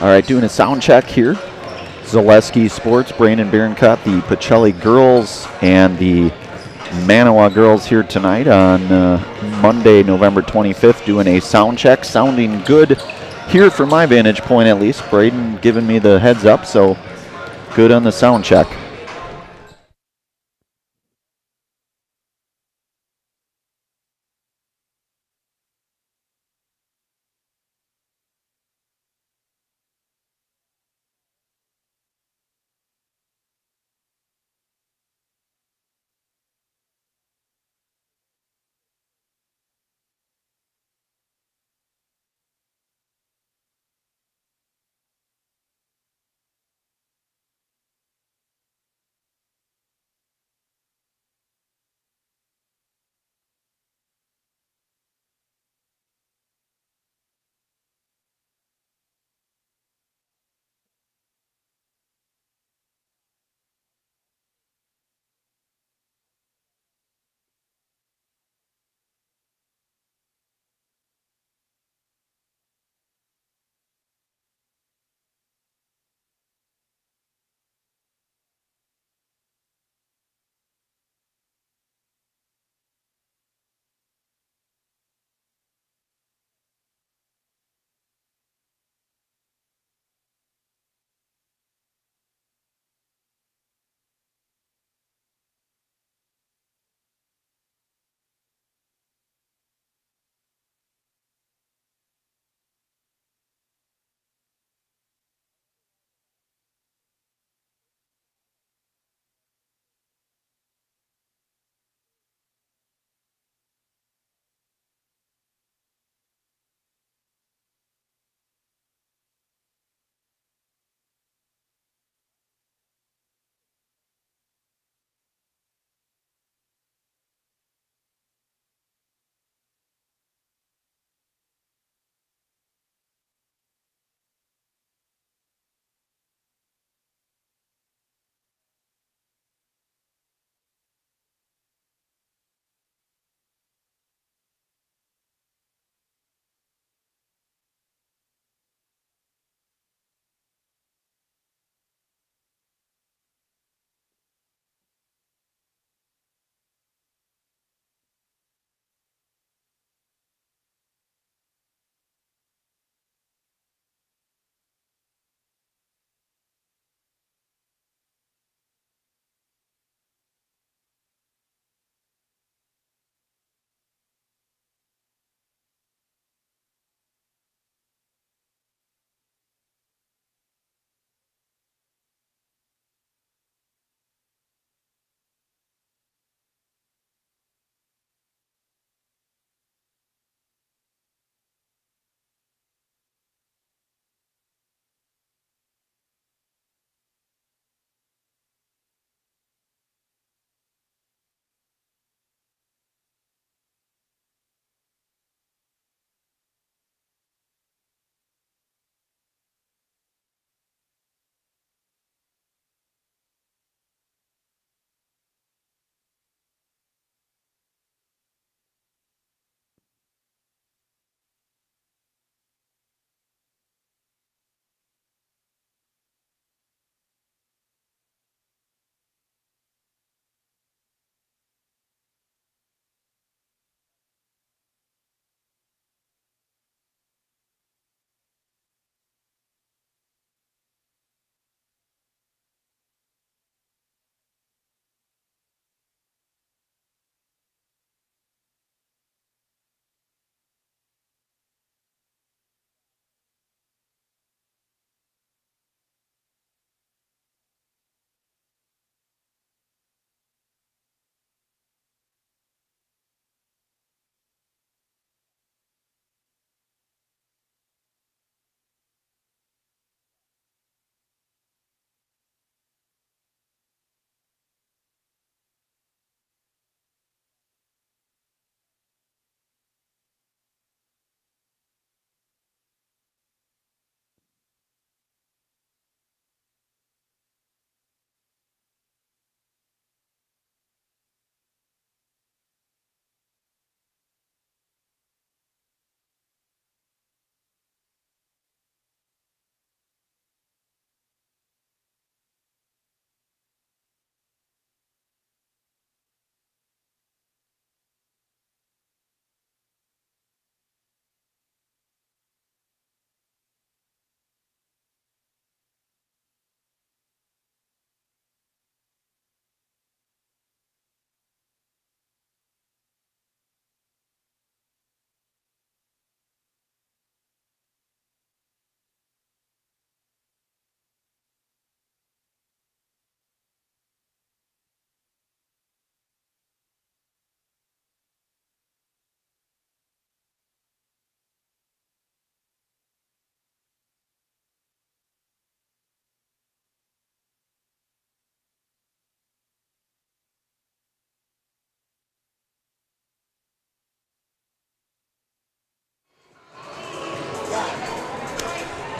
All right, doing a sound check here. Zaleski Sports, Brandon Baroncott, the Pacelli girls, and the Manawa girls here tonight on Monday, November 25th, doing a sound check. Sounding good here from my vantage point, at least. Braden giving me the heads up, so good on the sound check.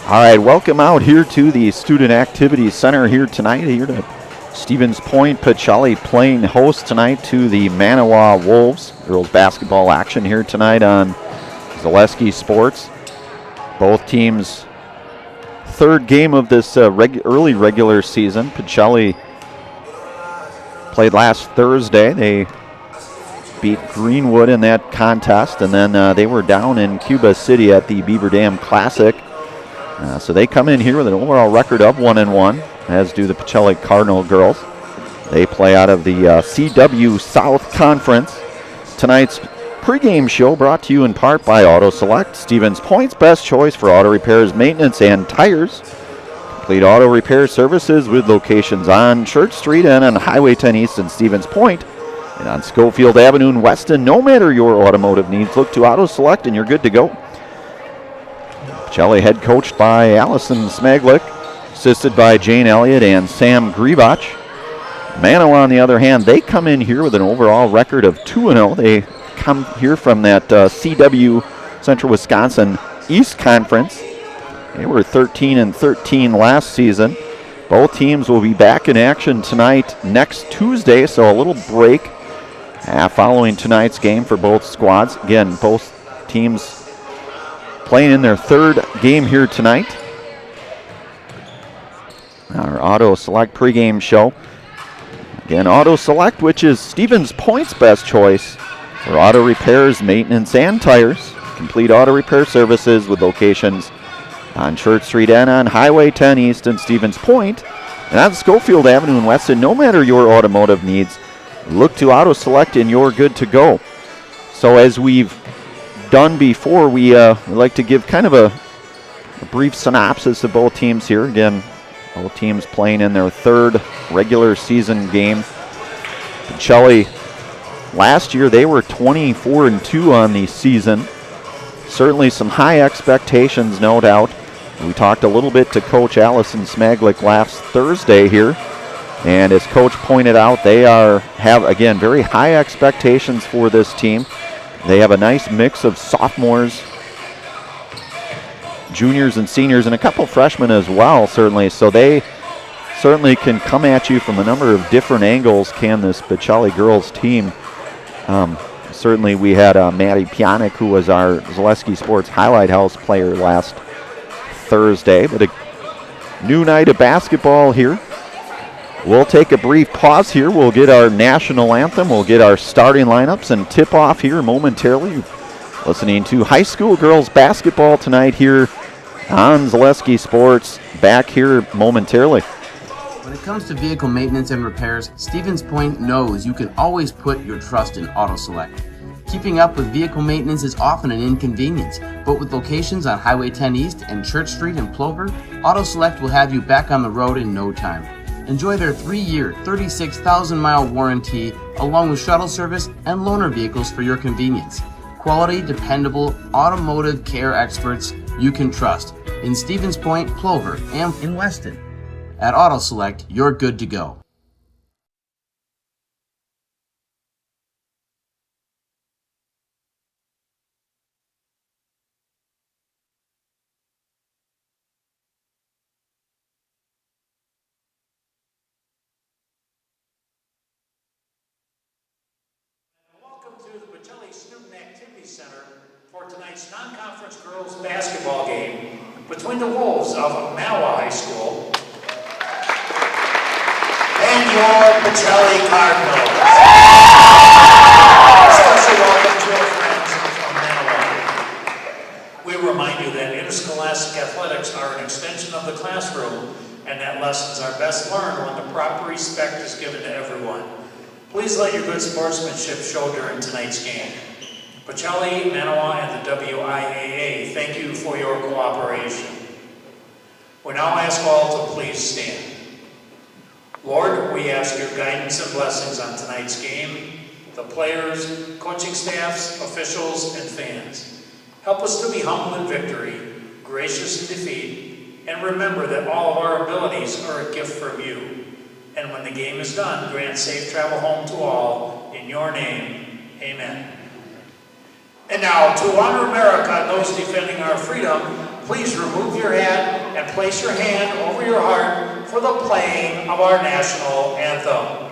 All right, welcome out here to the Student Activities Center here tonight. Here to Stevens Point. Pacelli playing host tonight to the Manawa Wolves. Girls basketball action here tonight on Zaleski Sports. Both teams' third game of this early regular season. Pacelli played last Thursday. They beat Greenwood in that contest, and then they were down in Cuba City at the Beaver Dam Classic. So they come in here with an overall record of 1-1, as do the Pacelli Cardinal girls. They play out of the CW South Conference. Tonight's pregame show brought to you in part by Auto Select, Stevens Point's best choice for auto repairs, maintenance, and tires. Complete auto repair services with locations on Church Street and on Highway 10 East in Stevens Point, and on Schofield Avenue in Weston. No matter your automotive needs, look to Auto Select and you're good to go. Pacelli head coached by Allison Smaglick, assisted by Jane Elliott and Sam Grivach. Manawa, on the other hand, they come in here with an overall record of 2-0. They come here from that CW Central Wisconsin East Conference. They were 13-13 last season. Both teams will be back in action tonight next Tuesday, so a little break following tonight's game for both squads. Again, both teams playing in their third game here tonight. Our Auto Select pregame show. Again, Auto Select, which is Stevens Point's best choice for auto repairs, maintenance, and tires. Complete auto repair services with locations on Church Street and on Highway 10 East in Stevens Point, and on Schofield Avenue in Weston. No matter your automotive needs, look to Auto Select and you're good to go. So as we've done before, we like to give kind of a brief synopsis of both teams here. Again, both teams playing in their third regular season game. Pacelli, last year they were 24-2 on the season. Certainly some high expectations, no doubt. We talked a little bit to Coach Allison Smaglick last Thursday here, and as Coach pointed out, they have again very high expectations for this team. They have a nice mix of sophomores, juniors, and seniors, and a couple freshmen as well, certainly. So they certainly can come at you from a number of different angles, can this Pacelli girls team. Certainly we had Maddie Pianic, who was our Zaleski Sports Highlight House player last Thursday. But a new night of basketball here. We'll take a brief pause here. We'll get our national anthem. We'll get our starting lineups and tip off here momentarily. Listening to high school girls basketball tonight here on Zaleski Sports. Back here momentarily. When it comes to vehicle maintenance and repairs, Stevens Point knows you can always put your trust in Auto Select. Keeping up with vehicle maintenance is often an inconvenience, but with locations on Highway 10 East and Church Street in Plover, Auto Select will have you back on the road in no time. Enjoy their 3-year, 36,000-mile warranty, along with shuttle service and loaner vehicles for your convenience. Quality, dependable, automotive care experts you can trust in Stevens Point, Plover, and in Weston. At Auto Select, you're good to go. Tonight's non-conference girls basketball game between the Wolves of Manawa High School and your Pacelli Cardinals. Special welcome to our friends from Manawa. We remind you that interscholastic athletics are an extension of the classroom and that lessons are best learned when the proper respect is given to everyone. Please let your good sportsmanship show during tonight's game. Pacelli, Manawa, and the WIAA, thank you for your cooperation. We now ask all to please stand. Lord, we ask your guidance and blessings on tonight's game, the players, coaching staffs, officials, and fans. Help us to be humble in victory, gracious in defeat, and remember that all of our abilities are a gift from you. And when the game is done, grant safe travel home to all. In your name, amen. And now, to honor America and those defending our freedom, please remove your hat, and place your hand over your heart for the playing of our national anthem.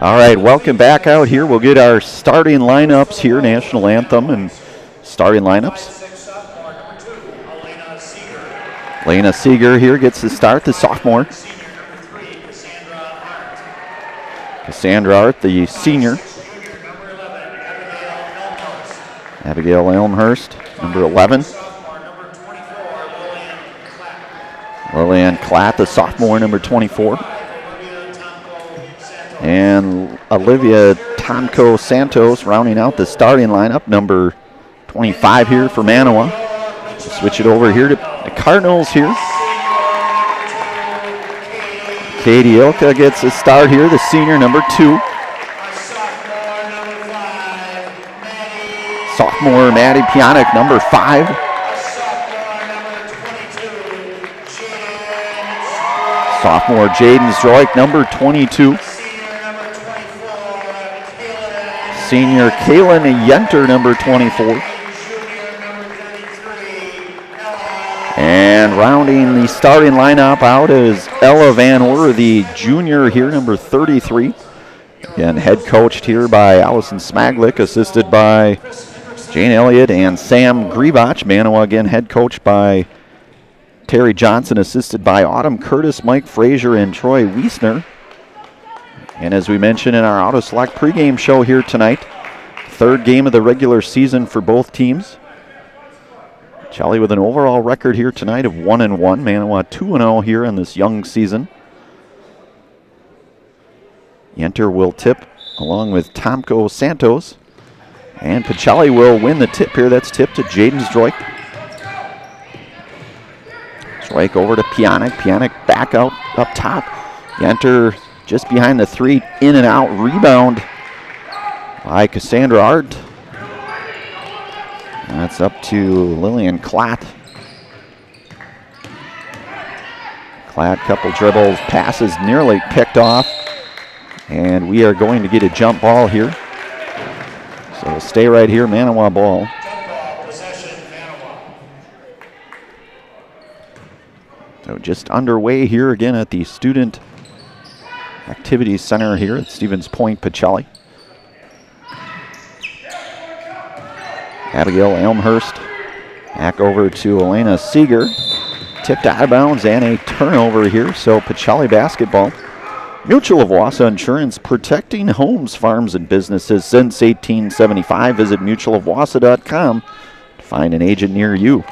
All right, welcome back out here. We'll get our starting lineups here, national anthem and starting lineups. Lena Seeger here gets the start, the sophomore. Cassandra Art, the senior. Abigail Elmhurst, number 11. Lillian Klatt, the sophomore, number 24. And Olivia Tomko Santos rounding out the starting lineup, number 25 here for Manawa. Switch it over here to the Cardinals here. Katie Ilka gets a start here, the senior, number 2. Sophomore Maddie Pionic, number 5. Sophomore Jaden Zdroik, number 22. Senior Kaylin Yenter, number 24. And rounding the starting lineup out is Ella Van Order, the junior here, number 33. Again, head coached here by Allison Smaglick, assisted by Jane Elliott and Sam Griebach. Manawa again head coached by Terry Johnson, assisted by Autumn Curtis, Mike Frazier, and Troy Wiesner. And as we mentioned in our Auto Select pregame show here tonight, third game of the regular season for both teams. Pacelli with an overall record here tonight of 1-1. Manawa 2-0 here in this young season. Yenter will tip along with Tomko Santos. And Pacelli will win the tip here. That's tipped to Jaden Zdroik. Zdroik over to Pionic. Pionic back out up top. Yenter just behind the 3, in and out. Rebound by Cassandra Art. That's up to Lillian Klatt. Klatt, couple dribbles, passes nearly picked off. And we are going to get a jump ball here. So we'll stay right here, Manawa ball. So just underway here again at the Student Activities Center here at Stevens Point, Pacelli. Abigail Elmhurst back over to Elena Seeger. Tipped out of bounds and a turnover here, so Pacelli basketball. Mutual of Wausau Insurance, protecting homes, farms, and businesses since 1875. Visit mutualofwausau.com to find an agent near you.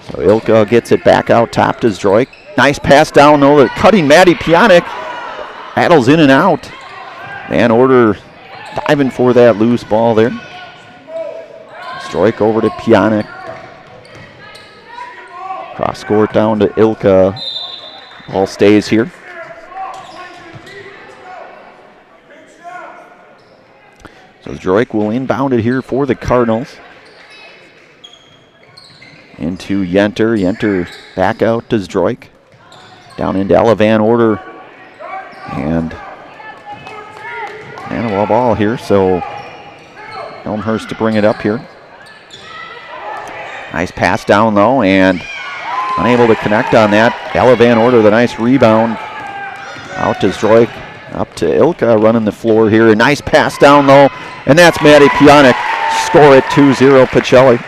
So Ilka gets it back out top to Zdroik. Nice pass down though, cutting Maddie Pionic. Battles in and out. Van Order diving for that loose ball there. Zdroik over to Pionic. Cross court down to Ilka. Ball stays here. So Zdroik will inbound it here for the Cardinals. Into Yenter. Yenter back out to Zdroik. Down into Ella Van Order. And Manawa ball here, so Elmhurst to bring it up here. Nice pass down low and unable to connect on that. Ella Van Order, the nice rebound. Out to Zdroik, up to Ilka running the floor here. A nice pass down low, and that's Maddie Pionik. Score it 2-0 Pacelli.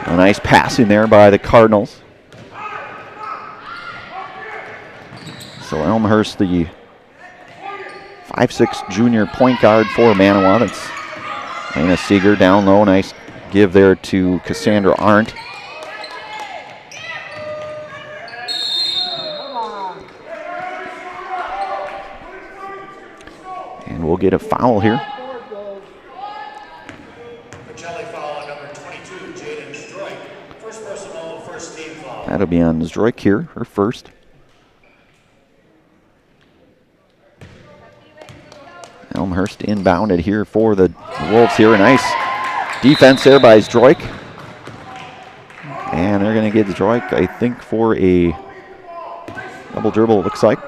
A nice passing there by the Cardinals. So Elmhurst, the 5'6" junior point guard for Manawa. That's Lena Seeger down low. Nice give there to Cassandra Arndt. And we'll get a foul here. Pacelli foul on number 22, Jaden Zdroik. First personal, first team foul. That'll be on Zdroik here, her first. Elmhurst inbounded here for the Wolves here. A nice defense there by Zdroik. And they're going to get Zdroik, I think, for a double dribble, it looks like.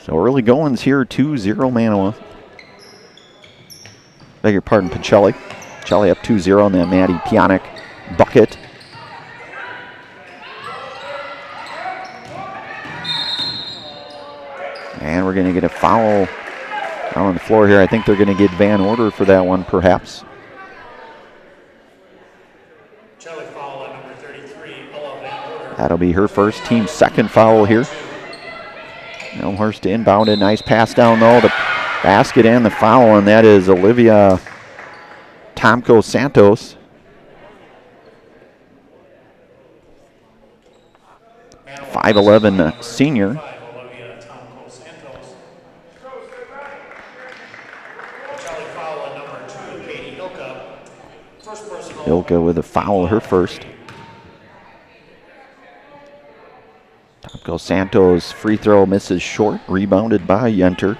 So early goings here, 2-0 Manawa. Beg your pardon, Pacelli. Pacelli up 2-0 on that Maddie Pionik bucket. And we're going to get a foul out on the floor here. I think they're going to get Van Order for that one, perhaps. Pacelli foul on number 33, Ella Van Order. That'll be her first, team's second foul here. Elmhurst inbounded, nice pass down low, the basket and the foul, and that is Olivia Tomko Santos. Manawa 5'11" senior. Olivia Tomko Santos. Pacelli foul on number 2, Katie Ilka. First personal. Ilka with a foul, her first. Tomko Santos free throw misses short, rebounded by Yenter.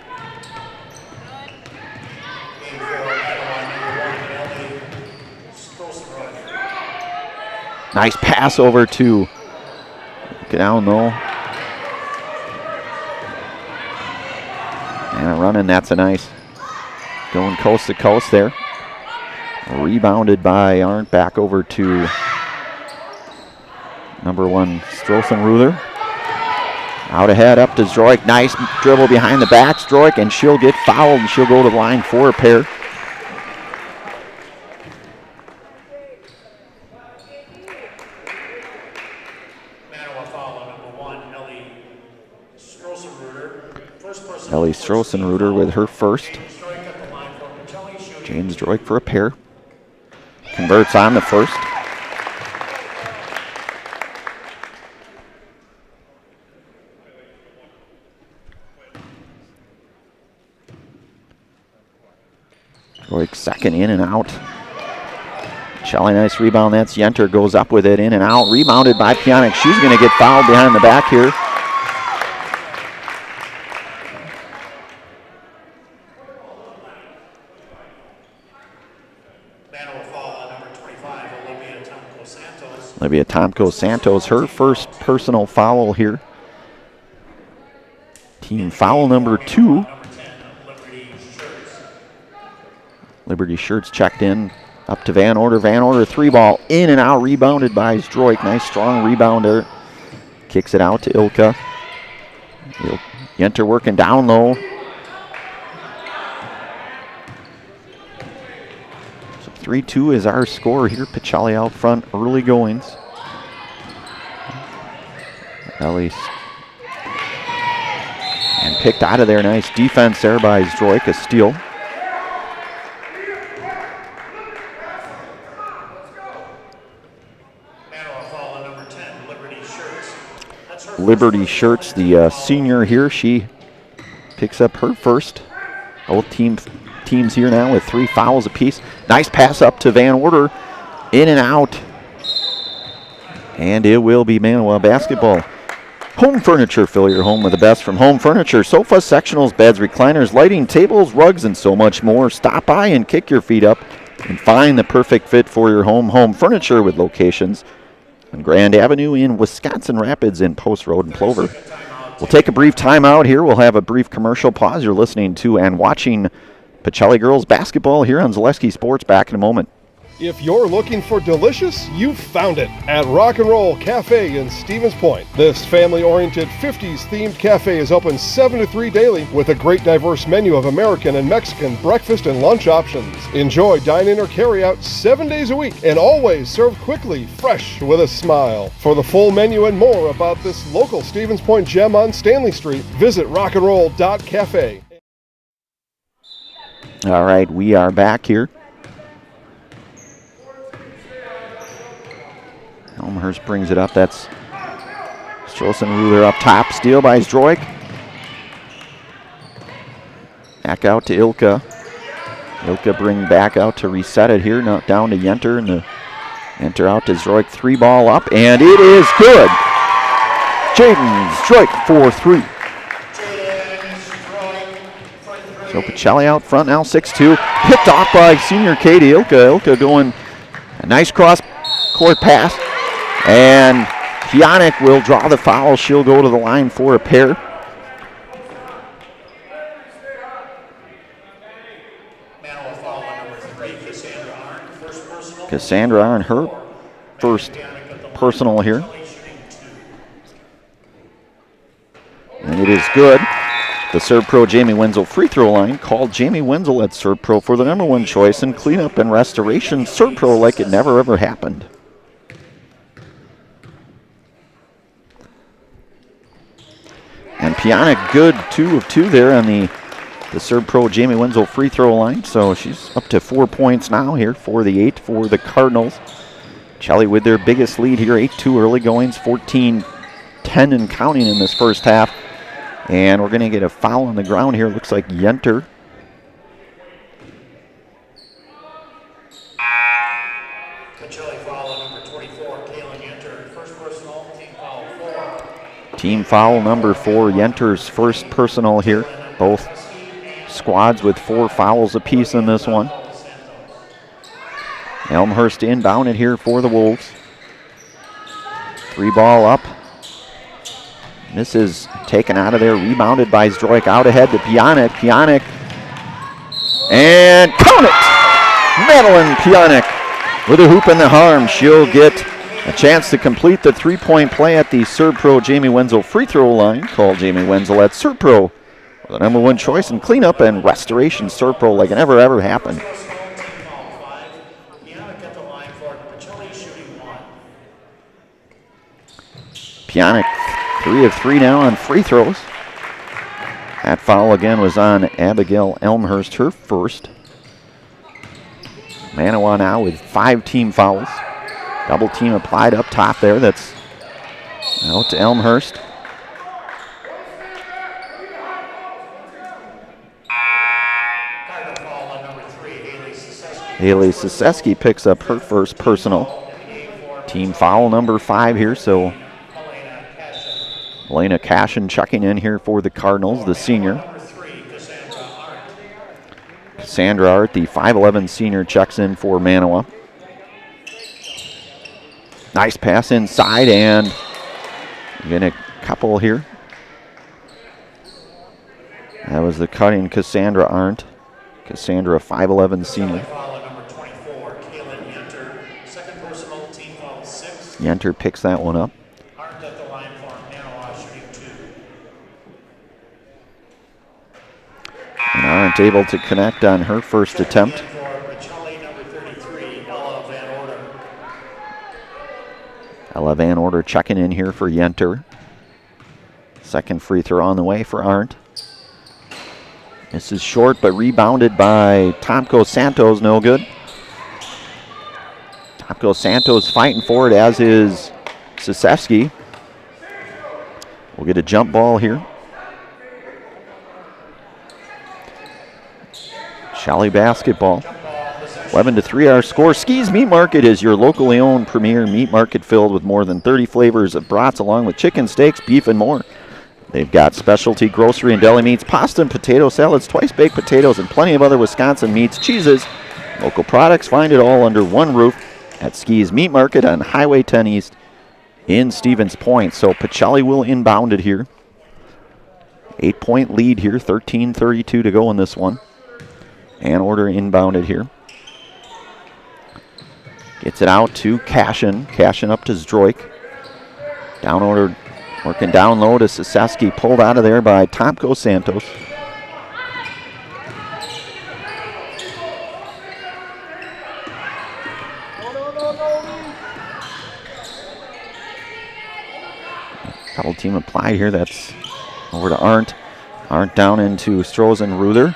Nice pass over to get down low. And a run, and that's a nice going coast to coast there. Rebounded by Arndt, back over to number 1 Strothenruther. Out ahead, up to Zdroik. Nice dribble behind the back, Zdroik, and she'll get fouled, and she'll go to the line for a pair. Manawa foul on number 1, Ellie Strothenruther. First person. Ellie Strothenruther with her first. Zdroik at the line for Pacelli, shooting. James Zdroik for a pair. Converts on the first. Zdroik second, in and out. Shelley, nice rebound. That's Yenter, goes up with it, in and out. Rebounded by Pionik. She's going to get fouled behind the back here. Manawa foul on number 25, Olivia Tomko Santos. Olivia Tomko Santos, her first personal foul here. Team foul number 2. Number 10, Liberty Shirts. Liberty Shirts checked in. Up to Van Order. Van Order 3-ball. In and out. Rebounded by Zdroik. Nice strong rebounder. Kicks it out to Ilka. Yenter working down low. So 3-2 is our score here. Pacelli out front. Early goings. Ellie. And picked out of there. Nice defense there by Zdroik. A steal. Liberty Shirts, the senior here, she picks up her first. Both team teams here now with 3 fouls apiece. Nice pass up to Van Order. In and out. And it will be Manawa basketball. Home Furniture, fill your home with the best from Home Furniture. Sofas, sectionals, beds, recliners, lighting, tables, rugs, and so much more. Stop by and kick your feet up and find the perfect fit for your home. Home Furniture with locations on Grand Avenue in Wisconsin Rapids and Post Road in Plover. We'll take a brief timeout here. We'll have a brief commercial pause. You're listening to and watching Pacelli girls basketball here on Zaleski Sports. Back in a moment. If you're looking for delicious, you've found it at Rock and Roll Cafe in Stevens Point. This family-oriented 50s-themed cafe is open 7 to 3 daily with a great diverse menu of American and Mexican breakfast and lunch options. Enjoy dine-in or carry-out 7 days a week and always served quickly, fresh, with a smile. For the full menu and more about this local Stevens Point gem on Stanley Street, visit rockandroll.cafe. All right, we are back here. Elmhurst brings it up. That's Strossen-Ruler up top. Steal by Zdroik. Back out to Ilka. Ilka bring back out to reset it here. Now down to Yenter. And the Yenter out to Zdroik. 3 ball up. And it is good. Jaden Zdroik for 3. So Pacelli out front now, 6-2. Picked off by senior Katie Ilka. Ilka going a nice cross-court pass. And Pionic will draw the foul. She'll go to the line for a pair. Cassandra Arndt, her first personal here. And it is good. The Serve Pro Jamie Wenzel free throw line. Call Jamie Wenzel at Serve Pro for the #1 choice in cleanup and restoration. Serve Pro like it never ever happened. And Pionic good, 2 of 2 there on the Serve Pro Jamie Wenzel free throw line. So she's up to 4 points now here for the 8 for the Cardinals. Pacelli with their biggest lead here, 8-2 early goings, 14-10 and counting in this first half. And we're going to get a foul on the ground here. Looks like Yenter. Pacelli foul on number 24, Kaylin Yenter, first personal, team foul 4. Team foul number 4, Yenter's first personal here. Both squads with 4 fouls apiece in this one. Elmhurst inbound it here for the Wolves. 3 ball up. This is taken out of there, rebounded by Zdroik, out ahead to Pionic. Pionic, and count it! Madeline Pionic with a hoop in the arm. She'll get a chance to complete the 3-point play at the Serve Pro Jamie Wenzel free throw line. Call Jamie Wenzel at Serve Pro for the #1 choice in cleanup and restoration. Serve Pro like it never ever happened. Pionic 3 of 3 now on free throws. That foul again was on Abigail Elmhurst, her first. Manawa now with 5 team fouls. Double team applied up top there. That's out to Elmhurst. Haley Siseski picks up her first personal. Team foul number 5 here, so Elena Cashin checking in here for the Cardinals, the senior. Cassandra Art, the 5'11 senior, checks in for Manawa. Nice pass inside, and again a couple here. That was the cutting Cassandra Arndt. Cassandra, 5'11 senior. Yenter picks that one up. And Arndt able to connect on her first attempt. Ella Van Order checking in here for Yenter. Second free throw on the way for Arndt. This is short, but rebounded by Tomko Santos, no good. Tomko Santos fighting for it, as is Sisevsky. We'll get a jump ball here. Pacelli basketball. 11-3 our score. Ski's Meat Market is your locally owned premier meat market filled with more than 30 flavors of brats along with chicken, steaks, beef, and more. They've got specialty grocery and deli meats, pasta and potato salads, twice-baked potatoes, and plenty of other Wisconsin meats, cheeses, local products. Find it all under one roof at Ski's Meat Market on Highway 10 East in Stevens Point. So Pacelli will inbound it here. 8-point lead here, 13:32 to go in this one. Ann Order inbounded here. Gets it out to Cashin. Cashin up to Zdroik. Down order, working down low to Siseski. Pulled out of there by Tomko Santos. Double team applied here. That's over to Arndt. Arndt down into Strozen-Ruther.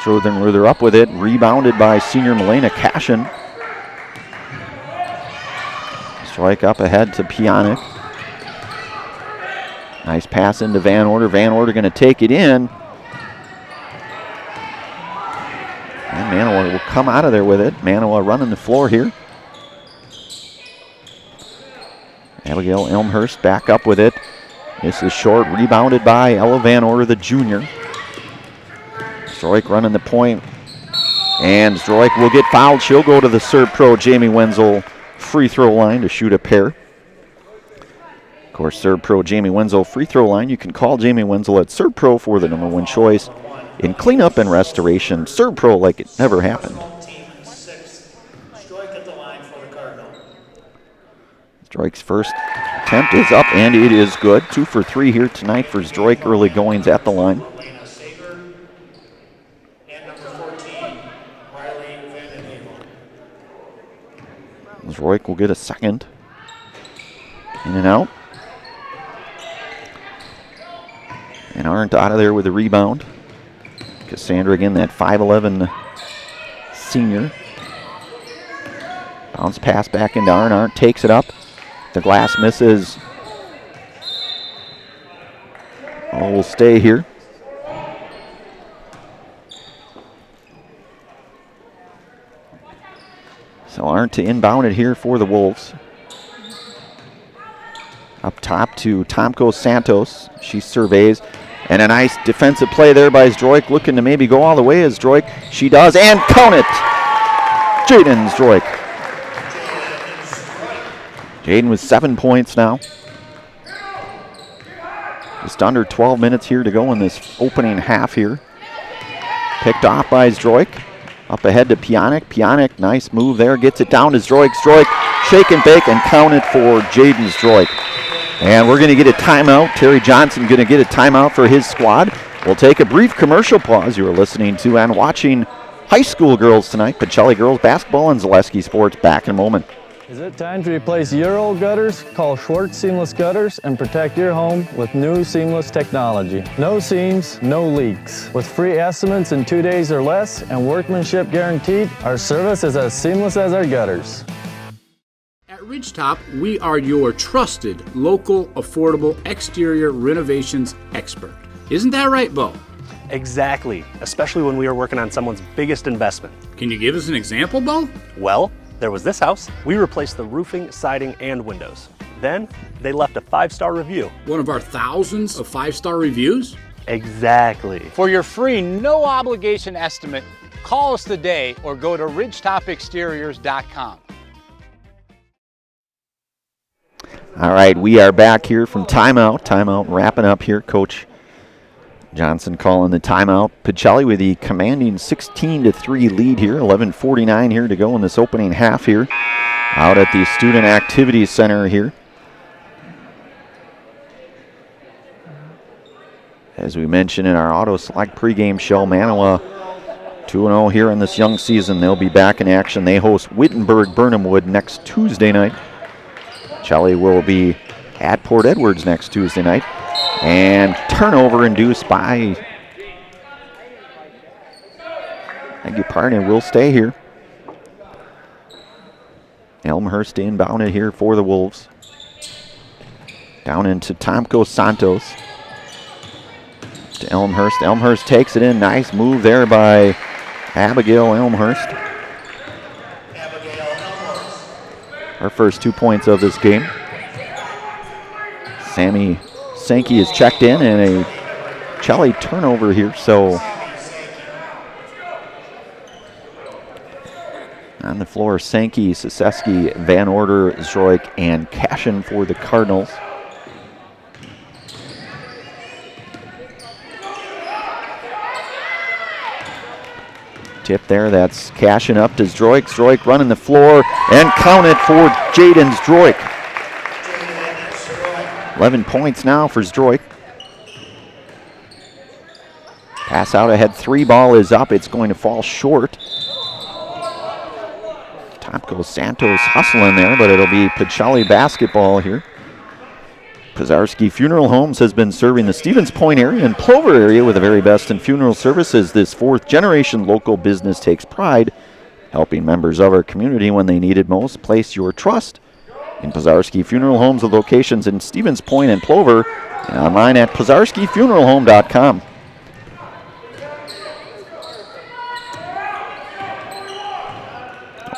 Strozen-Ruther up with it. Rebounded by senior Milena Cashin. Strike up ahead to Pionic. Nice pass into Van Order. Van Order going to take it in. And Manawa will come out of there with it. Manawa running the floor here. Abigail Elmhurst back up with it. This is short, rebounded by Ella Van Order, the junior. Zdroik running the point. And Zdroik will get fouled. She'll go to the Serb Pro Jamie Wenzel free throw line to shoot a pair. Of course, Serb Pro Jamie Wenzel free throw line. You can call Jamie Wenzel at Serb Pro for the #1 choice in cleanup and restoration. Serb Pro like it never happened. Zdroik's first attempt is up, and it is good. 2 for 3 here tonight for Zdroik. Early goings at the line. Zdroik will get a second. In and out. And Arndt out of there with a rebound. Cassandra again, that 5'11" senior. Bounce pass back into Arndt. Arndt takes it up. The glass misses. All will stay here. So Arndt to inbound it here for the Wolves. Up top to Tomko Santos. She surveys. And a nice defensive play there by Zdroik, looking to maybe go all the way as Zdroik. She does, and count it! Jaden Zdroik. Jaden with 7 points now. Just under 12 minutes here to go in this opening half here. Picked off by Zdroik. Up ahead to Pionic. Pionic, nice move there. Gets it down to Zdroik. Zdroik, shake and bake, and count it for Jaden Zdroik. And we're going to get a timeout. Terry Johnson going to get a timeout for his squad. We'll take a brief commercial pause. You are listening to and watching high school girls tonight. Pacelli girls basketball and Zaleski Sports. Back in a moment. Is it time to replace your old gutters? Call Schwartz Seamless Gutters and protect your home with new seamless technology. No seams, no leaks. With free estimates in 2 days or less and workmanship guaranteed, our service is as seamless as our gutters. At Ridgetop, we are your trusted, local, affordable exterior renovations expert. Isn't that right, Bo? Exactly, especially when we are working on someone's biggest investment. Can you give us an example, Bo? Well, there was this house. We replaced the roofing, siding, and windows. Then, they left a 5-star review. One of our thousands of 5-star reviews? Exactly. For your free, no-obligation estimate, call us today or go to ridgetopexteriors.com. All right, we are back here from timeout. Timeout wrapping up here. Coach Johnson calling the timeout. Pacelli with the commanding 16-3 lead here. 11:49 here to go in this opening half here. Out at the Student Activities Center here. As we mentioned in our Auto Select pregame show, Manawa 2-0 here in this young season. They'll be back in action. They host Wittenberg Burnham Wood next Tuesday night. Pacelli will be at Port Edwards next Tuesday night. And turnover induced by, I beg your pardon, it will stay here. Elmhurst inbounded here for the Wolves. Down into Tomko Santos. To Elmhurst. Elmhurst takes it in. Nice move there by Abigail Elmhurst. Our first 2 points of this game. Sammy Sankey is checked in and a Pacelli turnover here, so on the floor, Sankey, Siseski, Van Order, Zroik, and Cashin for the Cardinals. Tip there, that's Cashin up to Zdroik. Zdroik running the floor and counted for Jaden Zdroik. 11 points now for Zdroik. Pass out ahead, 3 ball is up. It's going to fall short. Top goes Santos hustling there, but it'll be Pacelli basketball here. Pizarski Funeral Homes has been serving the Stevens Point area and Plover area with the very best in funeral services. This 4th-generation local business takes pride helping members of our community when they need it most. Place your trust in Pizarski Funeral Homes with locations in Stevens Point and Plover and online at pizarskifuneralhome.com.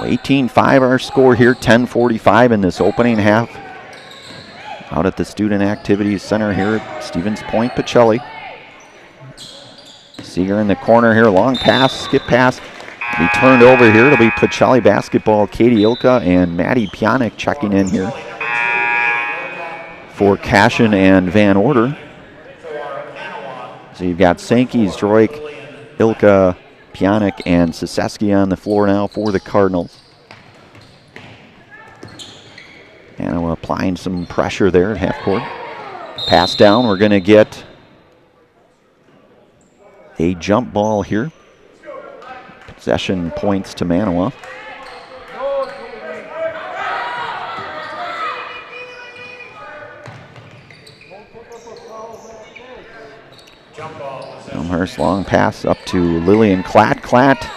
Oh, 18-5 our score here, 10:45 in this opening half. Out at the Student Activities Center here at Stevens Point, Pacelli. Seeger in the corner here, long pass, skip pass. Be turned over here. It'll be Pacelli basketball. Katie Ilka and Maddie Pionic checking in here for Cashin and Van Order. So you've got Sankey, Zdroik, Ilka, Pionic, and Siseski on the floor now for the Cardinals. Manawa applying some pressure there at half court. Pass down, we're going to get a jump ball here. Possession points to Manawa. Elmhurst long pass up to Lillian Klatt. Klatt.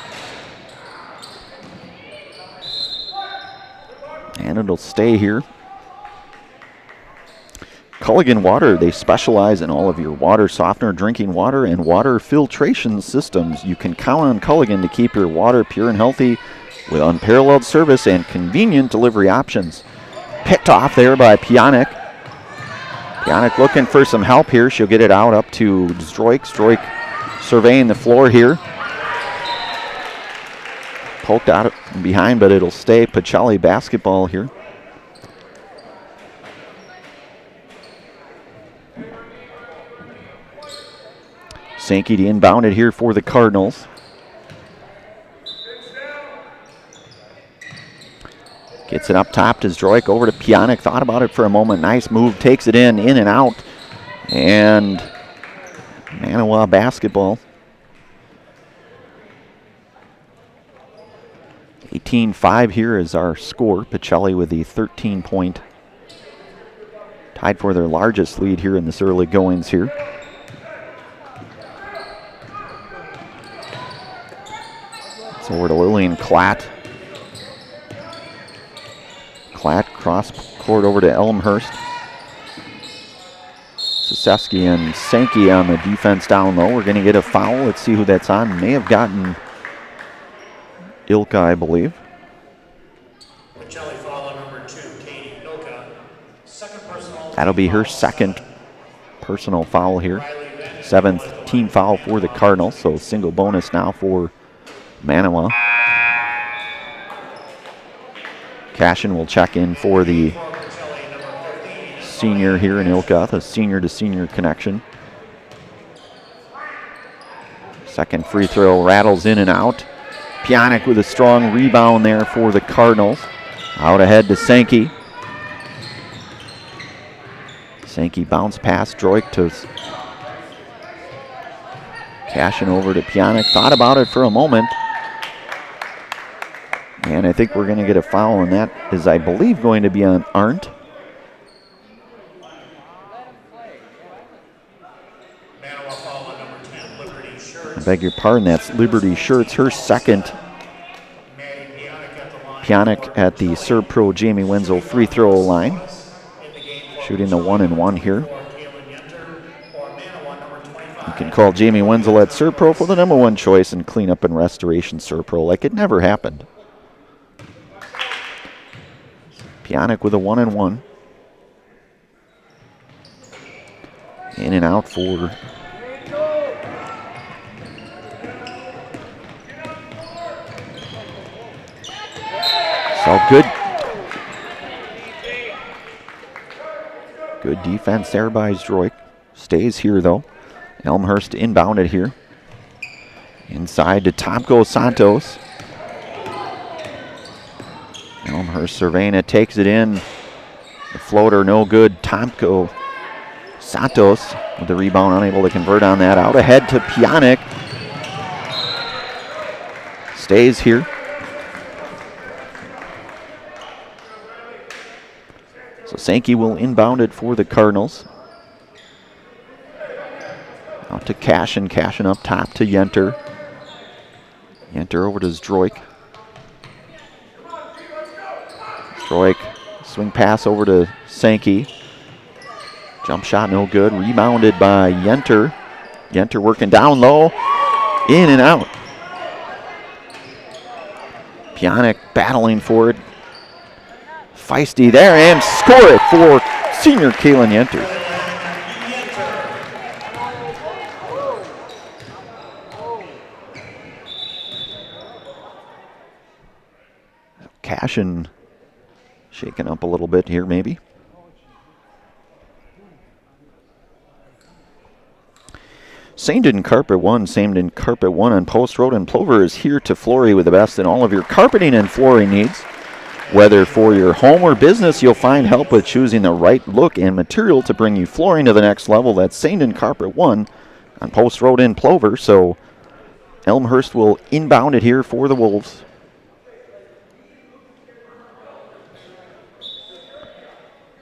And it'll stay here. Culligan Water, they specialize in all of your water softener, drinking water, and water filtration systems. You can count on Culligan to keep your water pure and healthy with unparalleled service and convenient delivery options. Picked off there by Pionic. Pionic looking for some help here. She'll get it out up to Zdroik. Zdroik surveying the floor here. Poked out behind, but it'll stay Pacelli basketball here. Sankey to inbound it here for the Cardinals. Gets it up top to Zdroik, over to Pionic. Thought about it for a moment. Nice move, takes it in and out. And Manawa basketball. 18-5 here is our score. Pacelli with the 13-point. Tied for their largest lead here in this early goings here. So over to Lillian Klatt. Klatt cross court over to Elmhurst. Siseski and Sankey on the defense down low. We're going to get a foul. Let's see who that's on. May have gotten Ilka, I believe. Pacelli foul on number 2, Katie Ilka. Second personal. That'll be her second personal foul here. 7th team foul for the Cardinals, so single bonus now for Manawa. Cashin will check in for the senior here in Ilka, the senior-to-senior connection. Second free throw rattles in and out. Pionic with a strong rebound there for the Cardinals. Out ahead to Sankey. Sankey bounce pass, Droik to Cashin over to Pionic. Thought about it for a moment. And I think we're going to get a foul, and that is, I believe, going to be on Arndt. I beg your pardon, that's Liberty Shirts, her second. Pionic at the Serb Pro Jamie Wenzel free throw line. Shooting the 1-and-1 here. You can call Jamie Wenzel at ServPro for the number one choice in cleanup and restoration. ServPro, like it never happened. Pionic with a 1-1. In and out for so good. Good defense there by Zdroik. Stays here though. Elmhurst inbounded here. Inside to Tomko Santos. Elmhurst Cervena takes it in. The floater no good. Tomko Santos with the rebound, unable to convert on that. Out ahead to Pionic. Stays here. So Sankey will inbound it for the Cardinals. Out to Cashin up top to Yenter. Yenter over to Zdroik. Zdroik, swing pass over to Sankey. Jump shot no good. Rebounded by Yenter. Yenter working down low. In and out. Pionic battling for it. Feisty there and score it for senior Kalen Yenter. Cashin shaking up a little bit here maybe. Sainton Carpet One on Post Road and Plover is here to Flory with the best in all of your carpeting and flooring needs. Whether for your home or business, you'll find help with choosing the right look and material to bring you flooring to the next level. That's Sainton Carpet One on Post Road in Plover. So Elmhurst will inbound it here for the Wolves.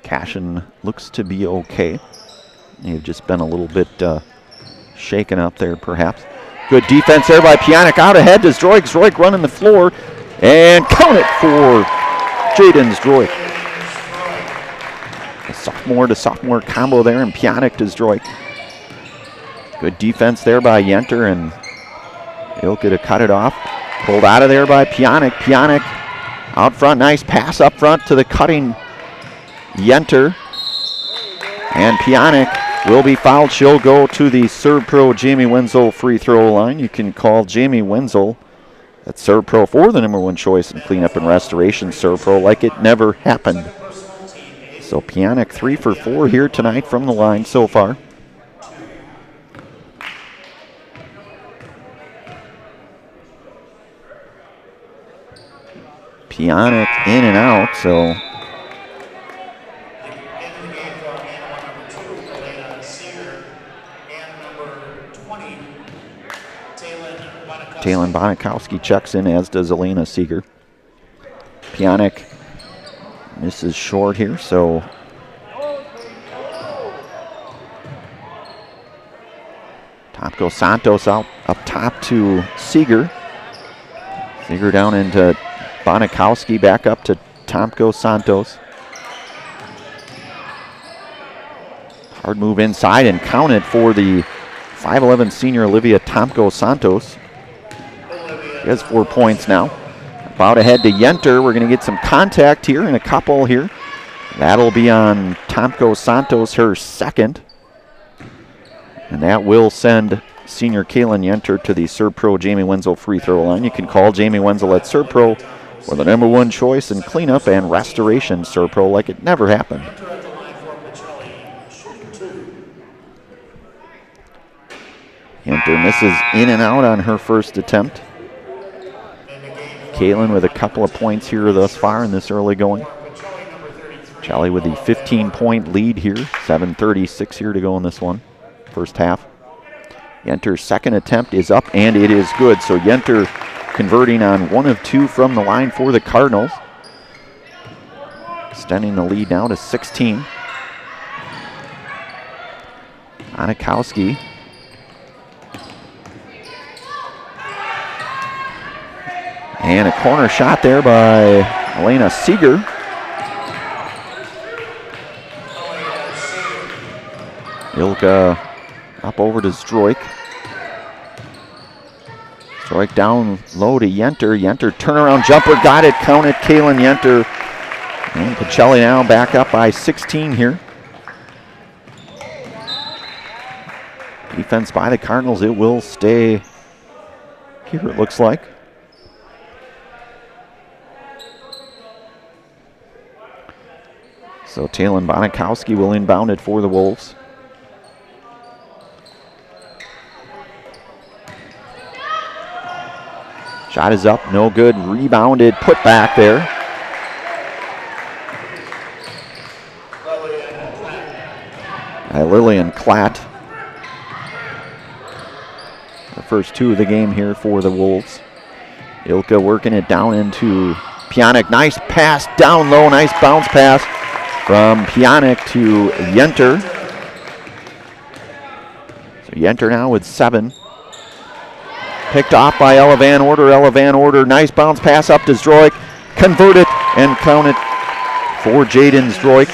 Cashin looks to be okay. They've just been a little bit shaken up there, perhaps. Good defense there by Pionic. Out ahead to Zdroik. Zdroik running the floor. And count it for Jaden Zdroik. A sophomore to sophomore combo there, and Pionic to Zdroik. Good defense there by Yenter, and Ilka to cut it off. Pulled out of there by Pionic. Pionic out front. Nice pass up front to the cutting Yenter. And Pionic will be fouled. She'll go to the ServPro Jamie Wenzel free throw line. You can call Jamie Wenzel at ServPro for the number one choice in cleanup and restoration. ServPro like it never happened. So Pionic 3 for 4 here tonight from the line so far. Pionic in and out, so Talon Bonikowski checks in, as does Elena Seeger. Pionic misses short here, so Tomko Santos out up top to Seeger. Seeger down into Bonikowski, back up to Tomko Santos. Hard move inside and counted for the 5'11 senior Olivia Tomko Santos. She has 4 points now. About ahead to Yenter. We're going to get some contact here and a couple here. That'll be on Tomko Santos, her second. And that will send senior Kalen Yenter to the ServPro Jamie Wenzel free throw line. You can call Jamie Wenzel at ServPro for the number one choice in cleanup and restoration. ServPro like it never happened. Yenter misses in and out on her first attempt. Kalen with a couple of points here thus far in this early going. Pacelli with the 15-point lead here. 7:36 here to go in this one, first half. Yenter's second attempt is up, and it is good. So Yenter converting on 1 of 2 from the line for the Cardinals. Extending the lead now to 16. Bonikowski. And a corner shot there by Elena Seeger. Ilka Up over to Stroik. Stroik down low to Yenter. Yenter turnaround jumper, got it, counted. Kalen Yenter. And Pacelli now back up by 16 here. Defense by the Cardinals. It will stay here, it looks like. So Talon Bonikowski will inbound it for the Wolves. Shot is up, no good. Rebounded, put back there. By Lillian Klatt. The first two of the game here for the Wolves. Ilka working it down into Pjanic. Nice pass down low, nice bounce pass from Pjanic to Yenter. So Yenter now with 7. Picked off by Ella Van Order. Ella Van Order, nice bounce pass up to Zdroik. Converted and counted for Jaden Zdroik.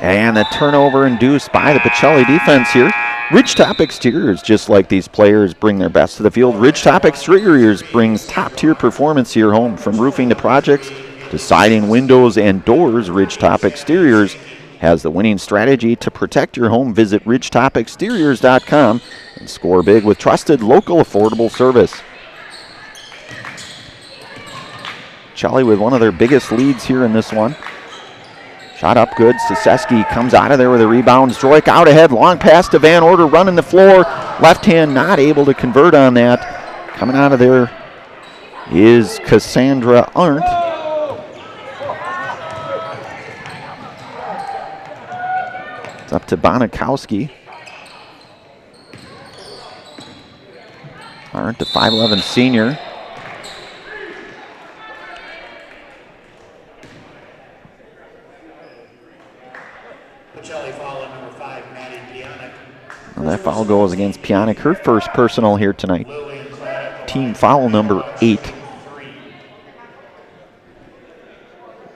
And the turnover induced by the Pacelli defense here. Ridgetop Exteriors, just like these players, bring their best to the field. Ridgetop Exteriors brings top-tier performance to your home. From roofing to projects to siding, windows, and doors, Ridgetop Exteriors has the winning strategy to protect your home. Visit ridgetopexteriors.com and score big with trusted, local, affordable service. Pacelli with one of their biggest leads here in this one. Shot up good. Siseski comes out of there with a rebound. Zdroik out ahead. Long pass to Van Order running the floor. Left hand not able to convert on that. Coming out of there is Cassandra Arndt. It's up to Bonikowski. Arndt, the 5'11 senior. And that foul goes against Pjanic, her first personal here tonight. Team foul number 8.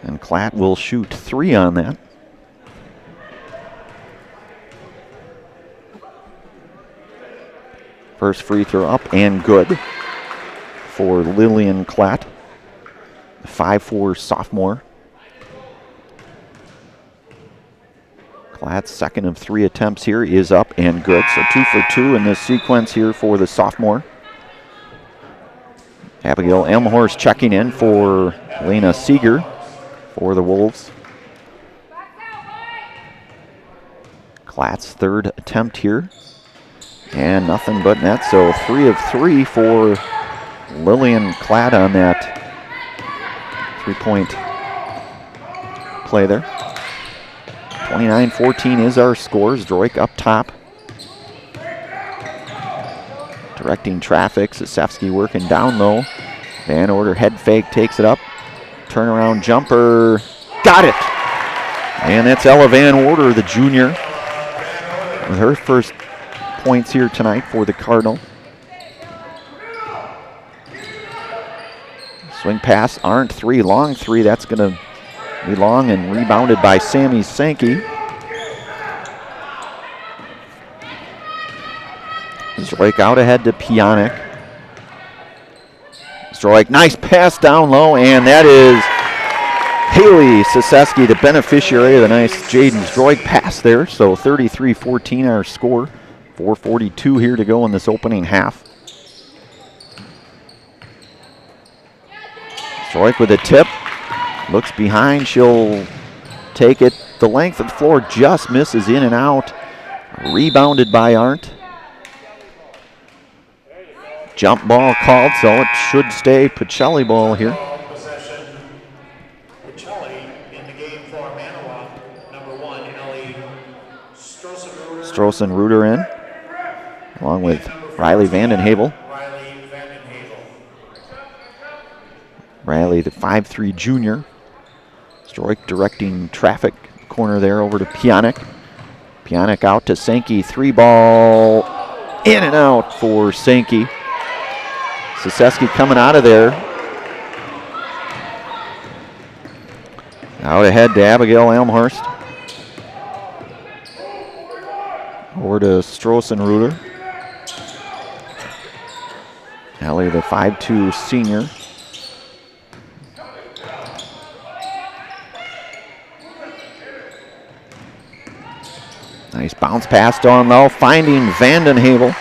And Klatt will shoot 3 on that. First free throw up and good for Lillian Klatt, the 5'4 sophomore. Klatt's second of 3 attempts here is up and good. So 2 for 2 in this sequence here for the sophomore. Abigail Elmhorst checking in for Lena Seeger for the Wolves. Klatt's third attempt here. And nothing but net. So 3 of 3 for Lillian Klatt on that 3-point play there. 29-14 is our score. Zdroik up top. Directing traffic. Sisevsky working down low. Van Order head fake, takes it up. Turnaround jumper. Got it! And that's Ella Van Order, the junior, with her first points here tonight for the Cardinal. Swing pass, Arndt, 3, long 3. That's going to be long and rebounded by Sammy Sankey. Zdroik out ahead to Pjanic. Zdroik, nice pass down low, and that is Haley Siseski, the beneficiary of the nice Jaden Zdroik pass there. So 33-14 our score. 4:42 here to go in this opening half. Zdroik with a tip. Looks behind. She'll take it. The length of the floor just misses in and out. Rebounded by Arndt. Jump ball called, so it should stay Pacelli ball here. Pacelli in the game for Manawa, number 1, Ellie Strossen-Ruder in, along with Riley Vandenhavel. Riley, the 5'3 junior. Zdroik directing traffic corner there over to Pjanic. Pjanic out to Sankey. 3-ball in and out for Sankey. Siseski coming out of there. Out ahead to Abigail Elmhurst. Over to Strossenruder. Allie, the 5'2" senior. Nice bounce pass on though, finding Vandenhavel.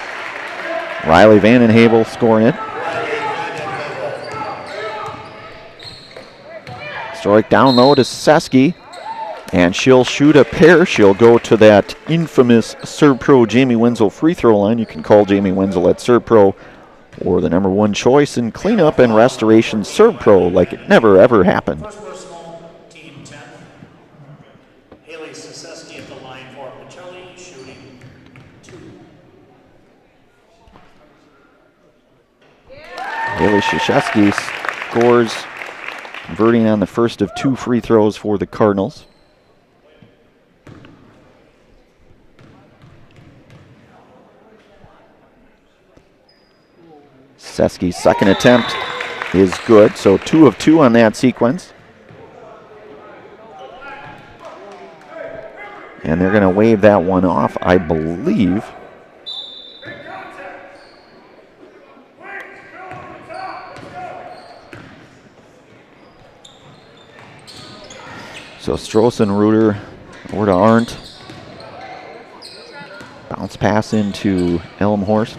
Riley Vandenhavel scoring it. Strike down low to Seski, and she'll shoot a pair. She'll go to that infamous Serve Pro Jamie Wenzel free throw line. You can call Jamie Wenzel at Serve Pro or the #1 choice in cleanup and restoration. Serve Pro like it never ever happened. First personal, team 10. Haley Siseski at the line for Pacelli, shooting 2. Haley Siseski scores, converting on the first of 2 free throws for the Cardinals. Seski's second attempt is good, so 2 of 2 on that sequence. And they're going to wave that one off, I believe. So Strossenruder over to Arndt. Bounce pass into Elmhurst.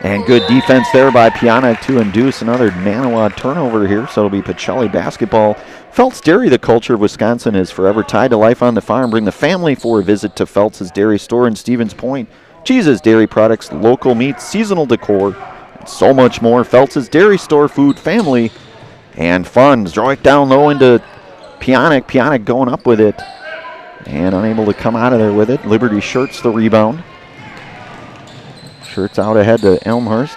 And good defense there by Piana to induce another Manawa turnover here, so it'll be Pacelli basketball. Feltz Dairy, the culture of Wisconsin, is forever tied to life on the farm. Bring the family for a visit to Feltz's Dairy store in Stevens Point. Cheeses, dairy products, local meats, seasonal decor, and so much more. Feltz's Dairy store, food, family, and fun. Zdroik down low into Pionic. Pionic going up with it and unable to come out of there with it. Liberty Shirts the rebound. Shirts out ahead to Elmhurst.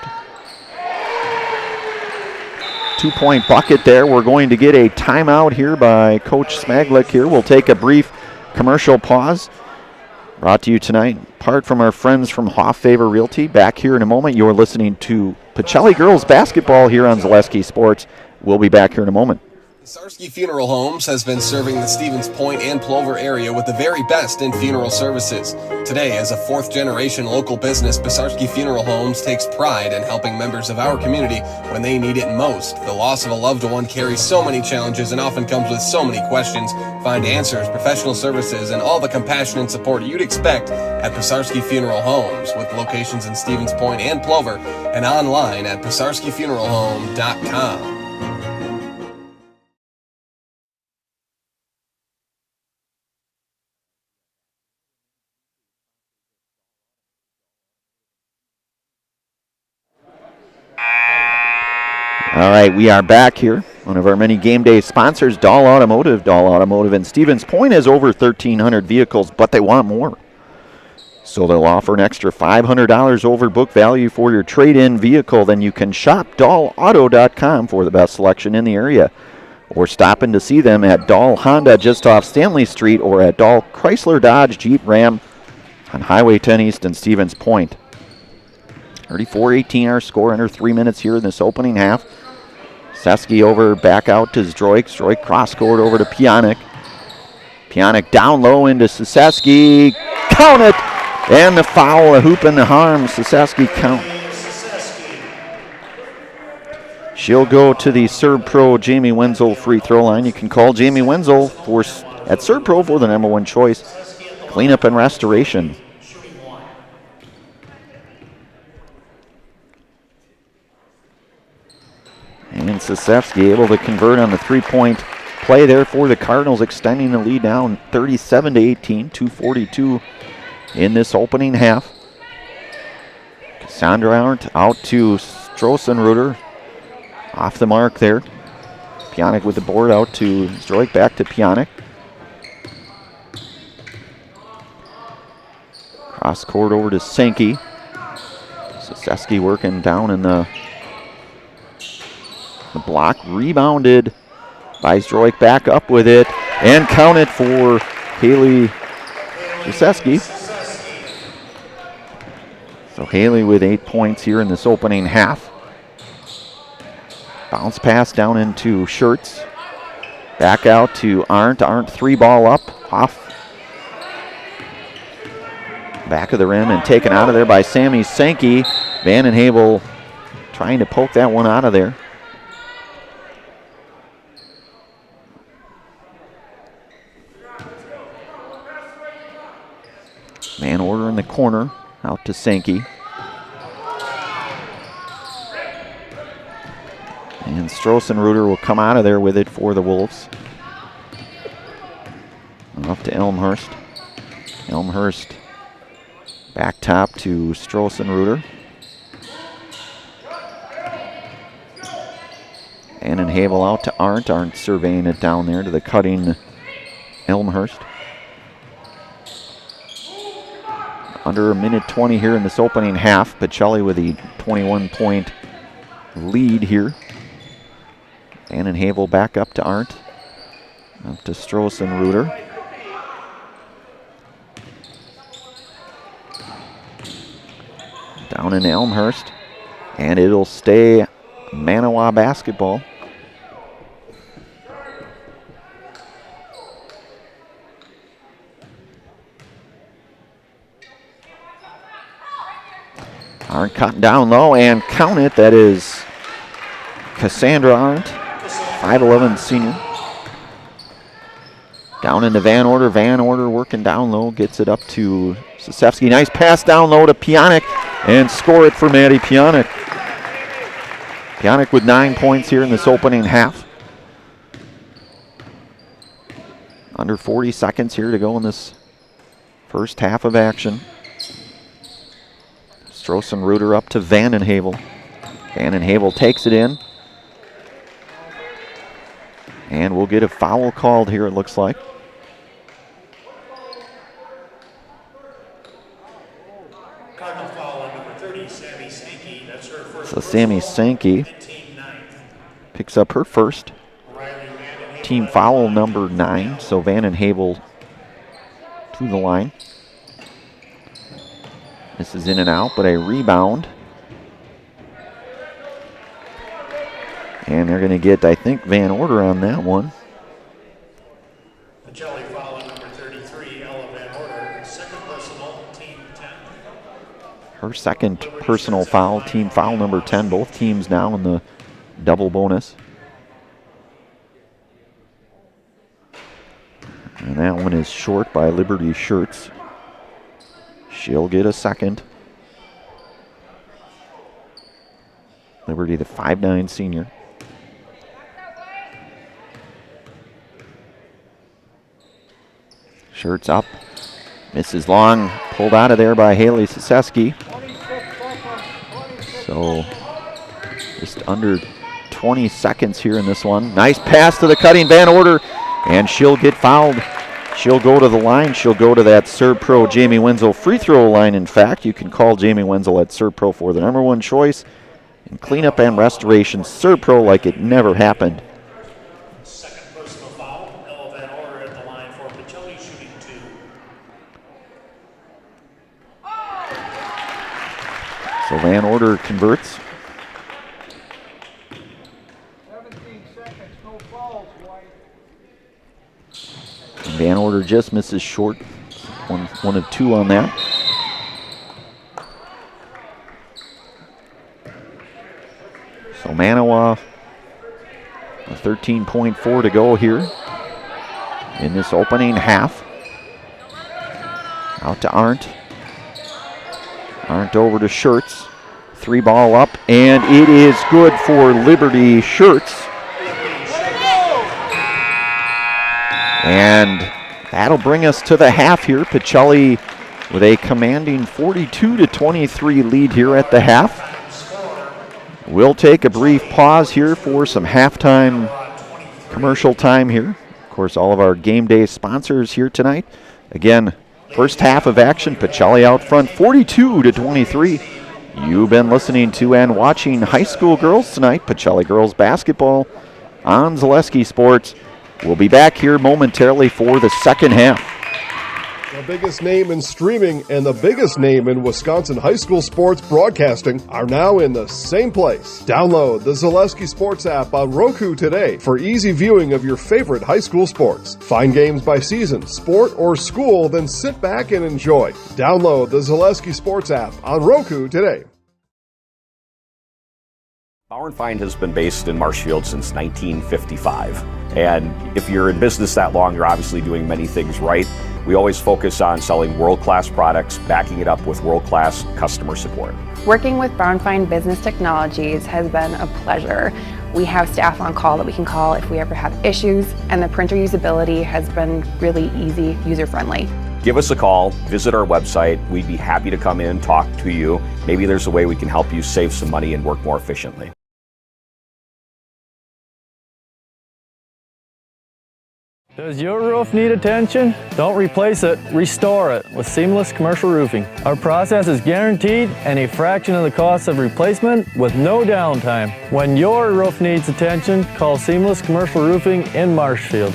2-point bucket there. We're going to get a timeout here by Coach Smaglick here. We'll take a brief commercial pause. Brought to you tonight, part from our friends from Hoff Favor Realty. Back here in a moment. You're listening to Pacelli Girls Basketball here on Zaleski Sports. We'll be back here in a moment. Pieczarski Funeral Homes has been serving the Stevens Point and Plover area with the very best in funeral services. Today, as a 4th-generation local business, Pieczarski Funeral Homes takes pride in helping members of our community when they need it most. The loss of a loved one carries so many challenges and often comes with so many questions. Find answers, professional services, and all the compassion and support you'd expect at Pieczarski Funeral Homes, with locations in Stevens Point and Plover, and online at pieczarskifuneralhome.com. All right, we are back here. One of our many game day sponsors, Dahl Automotive. Dahl Automotive in Stevens Point has over 1,300 vehicles, but they want more. So they'll offer an extra $500 over book value for your trade-in vehicle. Then you can shop DahlAuto.com for the best selection in the area. Or stop in to see them at Dahl Honda just off Stanley Street, or at Dahl Chrysler Dodge Jeep Ram on Highway 10 East in Stevens Point. 34-18 our score under 3 minutes here in this opening half. Seski over, back out to Zdroik. Zdroik cross-court over to Pionic. Pionic down low into Siseski. Count it! And the foul, a hoop in the harm. Siseski count. She'll go to the Serve Pro Jamie Wenzel free throw line. You can call Jamie Wenzel at Serve Pro for the #1 choice. Cleanup and restoration. And Sisevsky able to convert on the 3-point play there for the Cardinals, extending the lead down 37-18, 2:42 in this opening half. Cassandra Arndt out to Strossenruder. Off the mark there. Pionic with the board out to Zdroik, back to Pionic. Cross court over to Sankey. Sisevsky working down in the block, rebounded by Zdroik, back up with it, and counted for Haley Siseski. So Haley with 8 points here in this opening half. Bounce pass down into Schertz. Back out to Arndt. Arndt 3-ball up, off. Back of the rim and taken out of there by Sammy Sankey. Van and Habel trying to poke that one out of there. Man order in the corner, out to Sankey. And Strossenruder will come out of there with it for the Wolves. Off to Elmhurst. Elmhurst back top to Strossenruder. And Havel out to Arndt. Arndt surveying it down there to the cutting Elmhurst. Under a minute 20 here in this opening half. Pacelli with a 21-point lead here. And Havel back up to Arndt. Up to Strossenruder. Down in Elmhurst. And it'll stay Manawa basketball. Arndt cutting down low and count it. That is Cassandra Arndt, 5'11" senior. Down into Van Order. Van Order working down low. Gets it up to Sosevsky. Nice pass down low to Pionik. And score it for Maddie Pionik. Pionik with 9 points here in this opening half. Under 40 seconds here to go in this first half of action. Strossenruder up to Vandenhavel. Vandenhavel takes it in. And we'll get a foul called here, it looks like. Cardinal foul on number 30, Sammy Sankey. That's her first. So Sammy Sankey picks up her first. Team foul number 9. So Vandenhavel to the line. This is in and out, but a rebound. And they're going to get, I think, Van Order on that one. Pacelli foul on number 33, Ella Van Order. Second personal, team 10. Her second personal foul, team foul number 10. Both teams now in the double bonus. And that one is short by Liberty Schertz. She'll get a second. Liberty, the 5'9" senior. Schertz up. Misses long. Pulled out of there by Haley Sosevsky. So just under 20 seconds here in this one. Nice pass to the cutting Van Order. And she'll get fouled. She'll go to the line. She'll go to that Serb Pro Jamie Wenzel free throw line. In fact, you can call Jamie Wenzel at Serb Pro for the #1 choice in cleanup and restoration. Serb Pro like it never happened. Second personal foul, Ella Van Order at the line for Pacelli, shooting 2. So Van Order converts. 17 seconds, no fouls, White. Van Order just misses short. One of 2 on that. So Manawa, a 13.4 to go here in this opening half. Out to Arndt. Arndt over to Schertz. 3-ball up, and it is good for Liberty Schertz. And that'll bring us to the half here. Pacelli with a commanding 42-23 lead here at the half. We'll take a brief pause here for some halftime commercial time here. Of course, all of our game day sponsors here tonight. Again, first half of action, Pacelli out front 42-23. You've been listening to and watching high school girls tonight, Pacelli girls basketball on Zaleski Sports. We'll be back here momentarily for the second half. The biggest name in streaming and the biggest name in Wisconsin high school sports broadcasting are now in the same place. Download the Zaleski Sports app on Roku today for easy viewing of your favorite high school sports. Find games by season, sport, or school, then sit back and enjoy. Download the Zaleski Sports app on Roku today. Bauer & Fine has been based in Marshfield since 1955. And if you're in business that long, you're obviously doing many things right. We always focus on selling world-class products, backing it up with world-class customer support. Working with Bauer & Fine Business Technologies has been a pleasure. We have staff on call that we can call if we ever have issues, and the printer usability has been really easy, user-friendly. Give us a call, visit our website. We'd be happy to come in, talk to you. Maybe there's a way we can help you save some money and work more efficiently. Does your roof need attention? Don't replace it, restore it with Seamless Commercial Roofing. Our process is guaranteed and a fraction of the cost of replacement with no downtime. When your roof needs attention, call Seamless Commercial Roofing in Marshfield.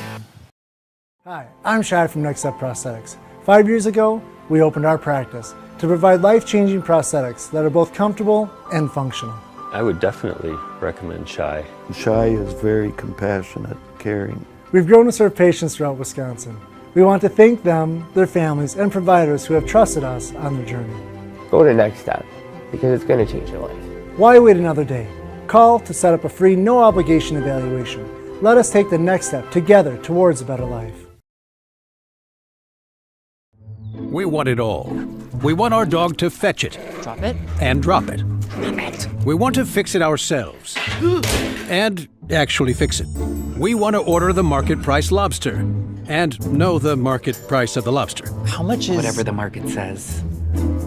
Hi, I'm Shai from Next Step Prosthetics. 5 years ago, we opened our practice to provide life-changing prosthetics that are both comfortable and functional. I would definitely recommend Shai. Shai is very compassionate, caring. We've grown to serve patients throughout Wisconsin. We want to thank them, their families, and providers who have trusted us on their journey. Go to Next Step because it's going to change your life. Why wait another day? Call to set up a free, no-obligation evaluation. Let us take the next step together towards a better life. We want it all. We want our dog to fetch it. Drop it. And drop it. Drop it. We want to fix it ourselves. And actually fix it. We want to order the market price lobster. And know the market price of the lobster. How much is... Whatever the market says.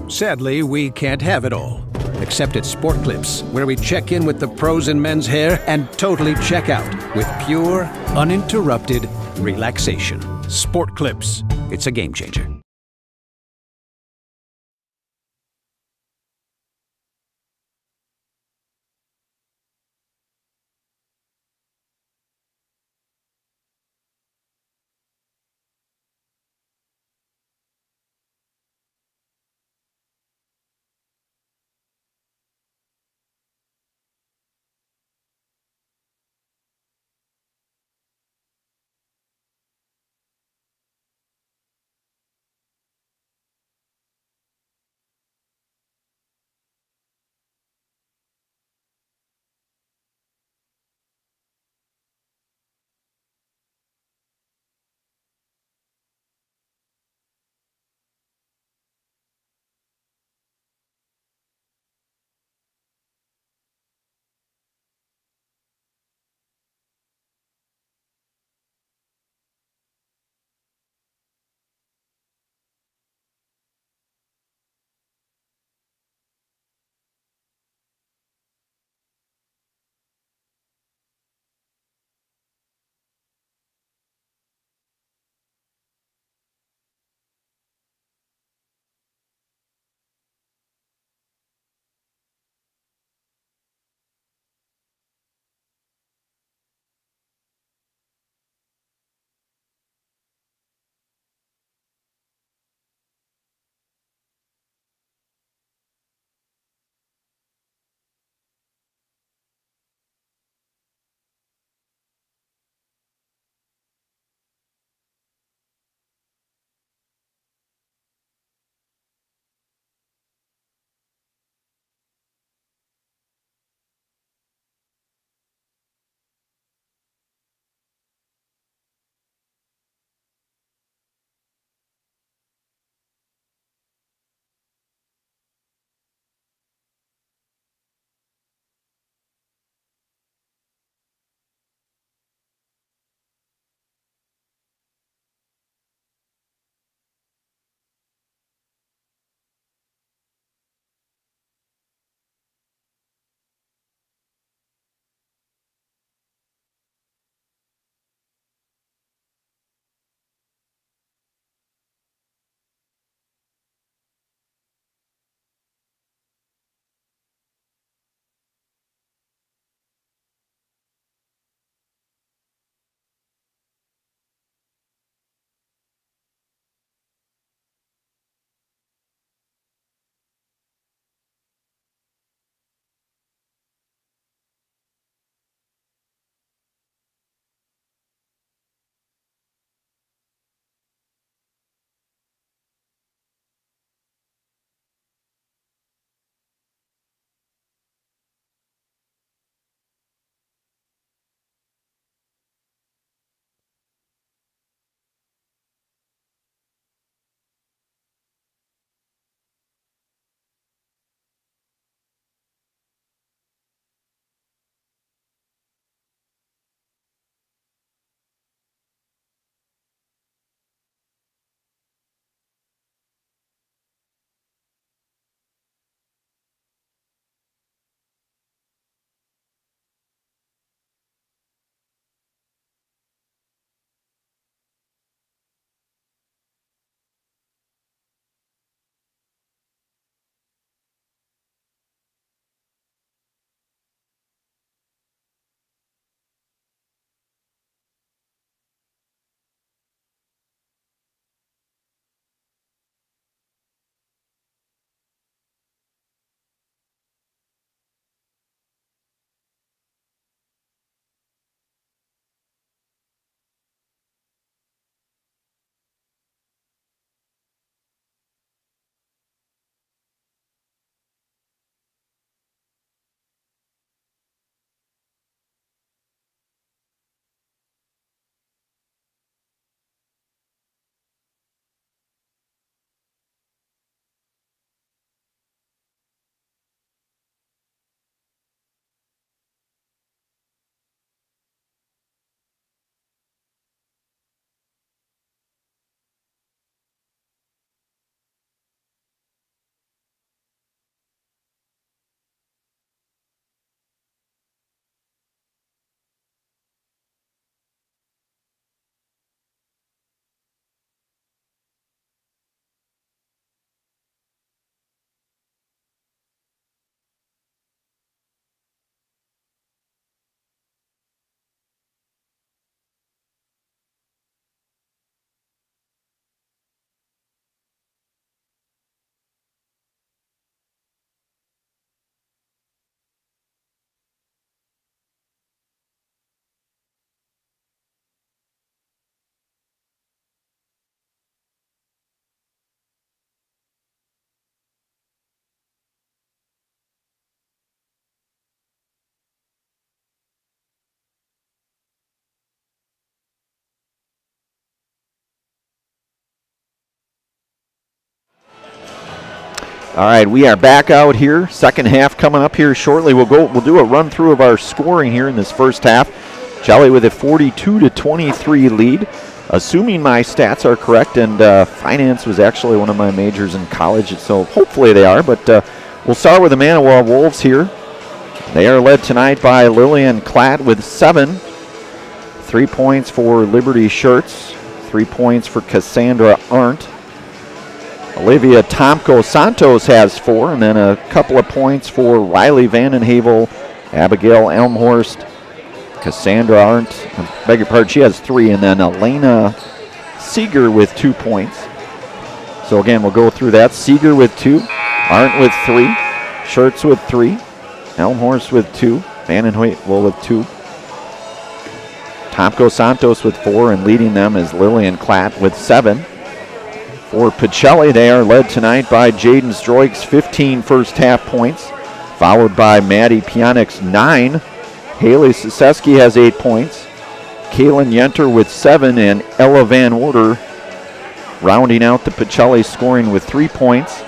Sadly, we can't have it all. Except at Sport Clips, where we check in with the pros in men's hair and totally check out with pure, uninterrupted relaxation. Sport Clips. It's a game changer. All right, we are back out here. Second half coming up here shortly. We'll do a run through of our scoring here in this first half. Pacelli with a 42-23 lead. Assuming my stats are correct, and finance was actually one of my majors in college, so hopefully they are. But we'll start with the Manawa Wolves here. They are led tonight by Lillian Klatt with 7. 3 points for Liberty Shirts. 3 points for Cassandra Arndt. Olivia Tomko Santos has 4, and then a couple of points for Riley Vandenhavel, Abigail Elmhorst, Cassandra Arndt, I beg your pardon, she has 3, and then Elena Seeger with 2 points. So again, we'll go through that. Seeger with 2, Arndt with 3, Shirts with 3, Elmhorst with 2, Vandenhavel with 2, Tomko Santos with 4, and leading them is Lillian Klatt with 7. For Pacelli, they are led tonight by Jaden Stroik's 15 first half points, followed by Maddie Pionik's 9. Haley Siseski has 8 points. Kaylin Yenter with 7, and Ella Van Order rounding out the Pacelli scoring with 3 points.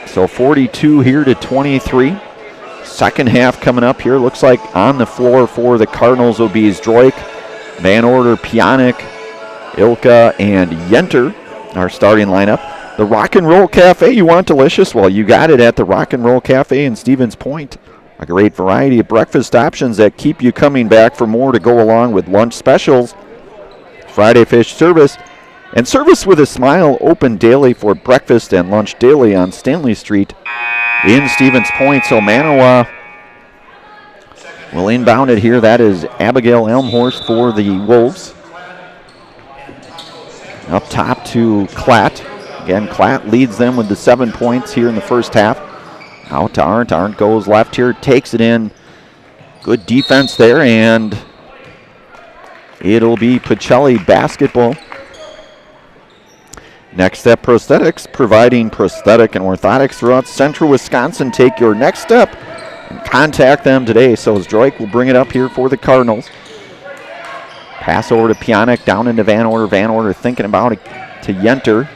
So 42 here to 23. Second half coming up here. Looks like on the floor for the Cardinals will be Stroik, Van Order, Pionik, Ilka, and Yenter. Our starting lineup. The Rock and Roll Cafe, you want delicious? Well, you got it at the Rock and Roll Cafe in Stevens Point. A great variety of breakfast options that keep you coming back for more to go along with lunch specials, Friday fish service, and service with a smile, open daily for breakfast and lunch daily on Stanley Street in Stevens Point. So Manawa will inbound it here. That is Abigail Elmhorst for the Wolves. Up top to Klatt. Again, Klatt leads them with the 7 points here in the first half. Out to Arndt. Arndt goes left here, takes it in. Good defense there, and it'll be Pacelli basketball. Next Step Prosthetics, providing prosthetic and orthotics throughout central Wisconsin. Take your next step and contact them today. So Stroik will bring it up here for the Cardinals. Pass over to Pionik, down into Van Order. Van Order thinking about it to Yenter.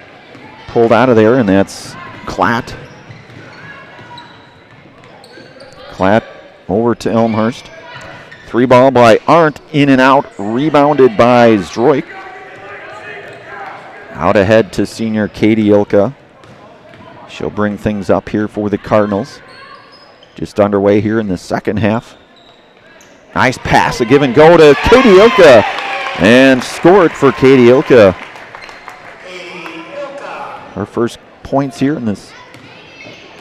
Pulled out of there, and that's Klatt. Klatt over to Elmhurst. 3 ball by Arndt, in and out, rebounded by Stroik. Out ahead to senior Katie Ilka. She'll bring things up here for the Cardinals. Just underway here in the second half. Nice pass, a give and go to Katie Ilka, and scored for Katie Ilka. Her first points here in this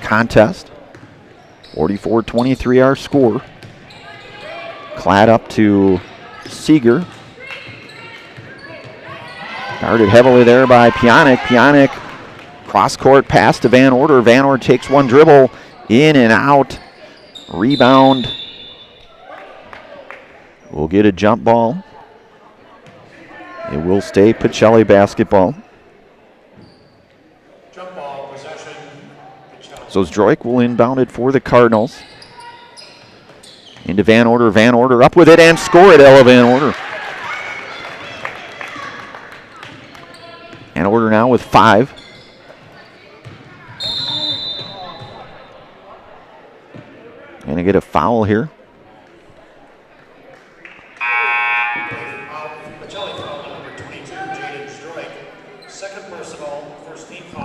contest. 44-23 our score. Klatt up to Seeger. Guarded heavily there by Pionik. Pionik cross court pass to Van Order. Van Order takes one dribble, in and out. Rebound. We'll get a jump ball. It will stay Pacelli basketball. Jump ball, possession, Pacelli. So Stroik will inbound it for the Cardinals. Into Van Order. Van Order up with it and score it, Ella Van Order. Van Order now with 5. Gonna get a foul here.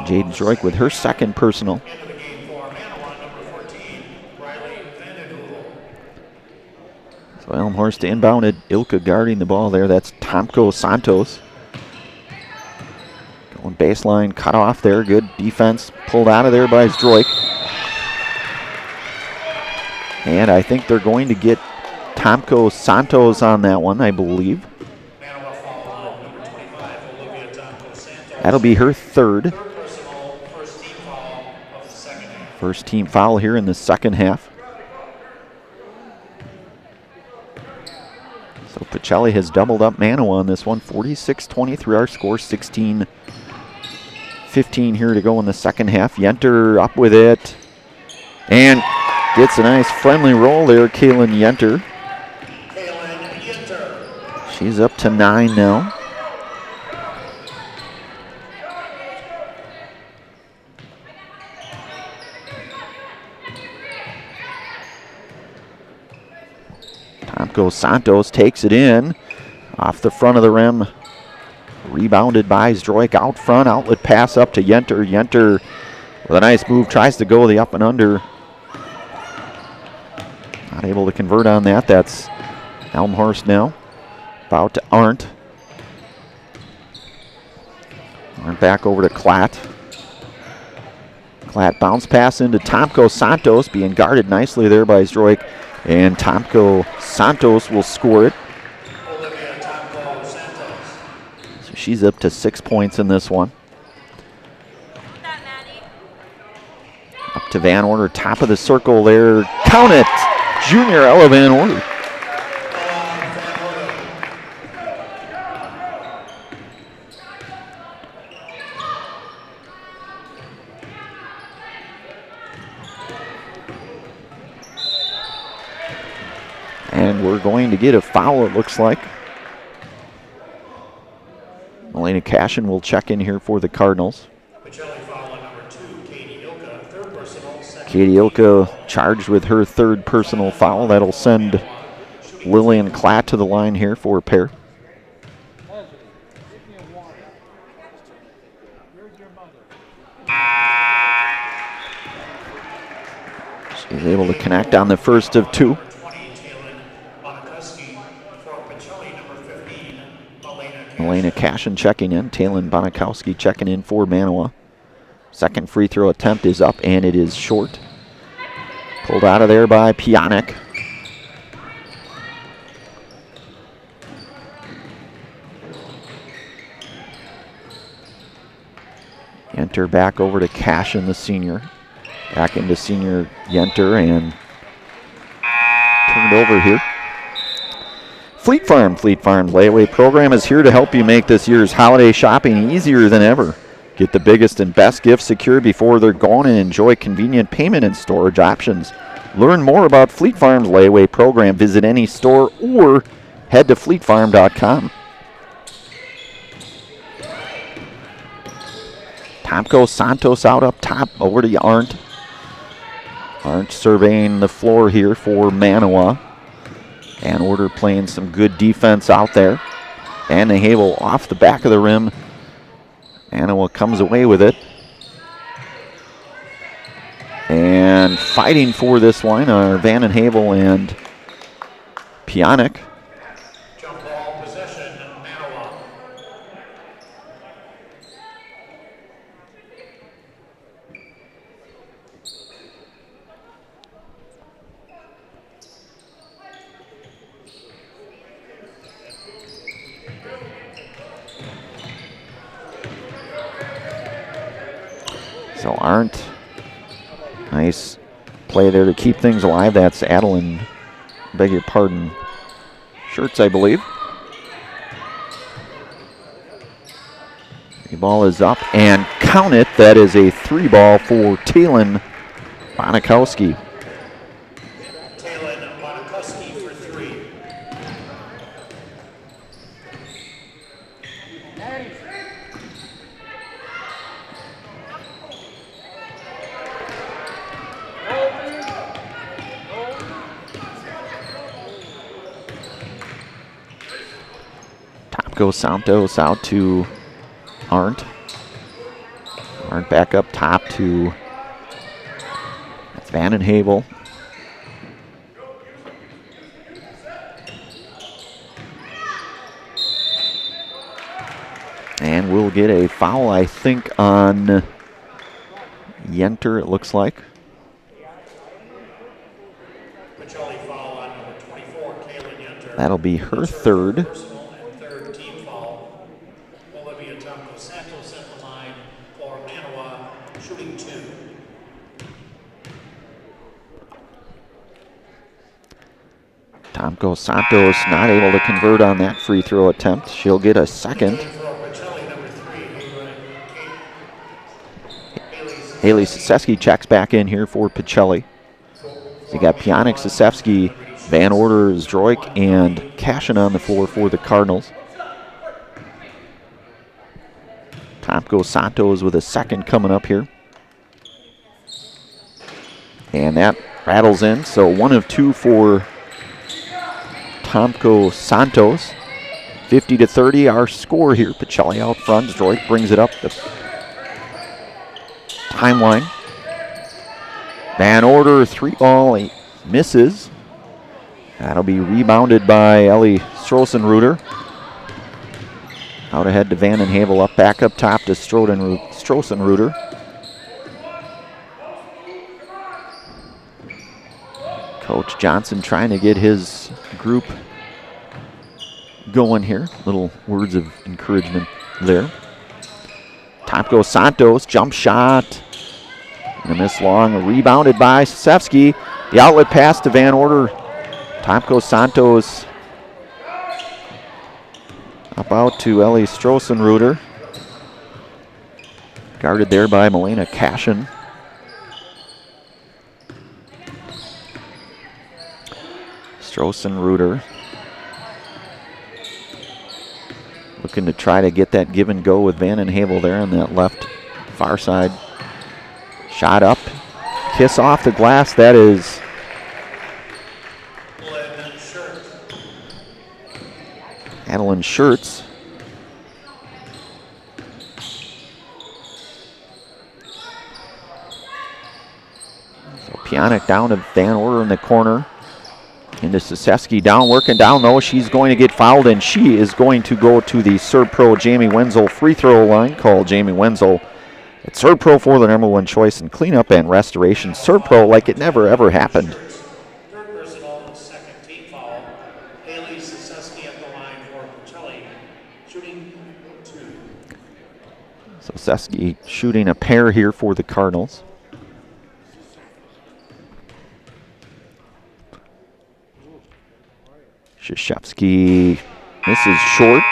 Jaden Stroik with her second personal. So Elmhorst inbounded. Ilka guarding the ball there. That's Tomko Santos. Going baseline, cut off there. Good defense. Pulled out of there by Stroik. And I think they're going to get Tomko Santos on that one, I believe. That'll be her third. First team foul here in the second half. So Pacelli has doubled up Manawa on this one. 46-23 our score. 16-15 here to go in the second half. Yenter up with it. And gets a nice friendly roll there, Kaylin Yenter. She's up to 9 now. Tomko Santos takes it in. Off the front of the rim. Rebounded by Zdroik out front. Outlet pass up to Yenter. Yenter with a nice move. Tries to go the up and under. Not able to convert on that. That's Elmhorst now. About to Arndt. Arndt back over to Klatt. Klatt bounce pass into Tomko Santos, being guarded nicely there by Zdroik. And Tomko Santos will score it. So she's up to 6 points in this one. Up to Van Order, top of the circle there. Count it! Junior Ella Van Order. And we're going to get a foul, it looks like. Elena Cashin will check in here for the Cardinals. Katie Ilka charged with her third personal foul. That'll send Lillian Klatt to the line here for a pair. She's able to connect on the first of two. Elena Cashin checking in. Talon Bonikowski checking in for Manawa. Second free throw attempt is up, and it is short. Pulled out of there by Pionic. Yenter back over to Cashin, the senior. Back into senior Yenter, and turned over here. Fleet Farm's layaway program is here to help you make this year's holiday shopping easier than ever. Get the biggest and best gifts secured before they're gone and enjoy convenient payment and storage options. Learn more about Fleet Farm's layaway program. Visit any store or head to fleetfarm.com. Tomko Santos out up top, over to Arndt. Arndt surveying the floor here for Manawa. Van Order playing some good defense out there. Van Havel off the back of the rim. Manawa comes away with it. And fighting for this one are Van Havel and Pionic. Jump ball possession, Manawa. So Arndt, nice play there to keep things alive. That's Adeline, beg your pardon, Shirts, I believe. The ball is up, and count it. That is a 3 ball for Talon Bonikowski. Talon Bonikowski for 3. Tomko Santos out to Arndt. Arndt back up top to Van Havel. And we'll get a foul, I think, on Yenter, it looks like. That'll be her third. Tomko Santos not able to convert on that free throw attempt. She'll get a second. Haley Sasevsky checks back in here for Pacelli. So you got Pionic, Sasevsky, Van Order, Zdroik, and Cashin on the floor for the Cardinals. Tomko Santos with a second coming up here. And that rattles in, so 1 of 2 for Tomko Santos. 50-30, our score here. Pacelli out front. Zdroik brings it up the timeline. Van Order, 3-ball, he misses. That'll be rebounded by Ellie Strossenruder. Out ahead to Van den Havel, back up top to Strossenruder. Coach Johnson trying to get his group going here. Little words of encouragement there. Tomko Santos, jump shot. And a miss long, rebounded by Sosevsky. The outlet pass to Van Order. Tomko Santos up out to Ellie Strossenruder. Guarded there by Milena Cashin. Strossenruder looking to try to get that give and go with Van den Havel there on that left far side. Shot up, kiss off the glass. That is Adeline Schertz. So Pionic down to Van Order in the corner. Into Sosevsky, down, working down though. She's going to get fouled, and she is going to go to the Serve Pro Jamie Wenzel free throw line. Call Jamie Wenzel at Serve Pro for the #1 choice in cleanup and restoration. Serve Pro like it never ever happened. Third personal, second team foul. Haley Sosevsky at the line for Pacelli, shooting 2. Sosevsky shooting a pair here for the Cardinals. Krzyzewski misses short.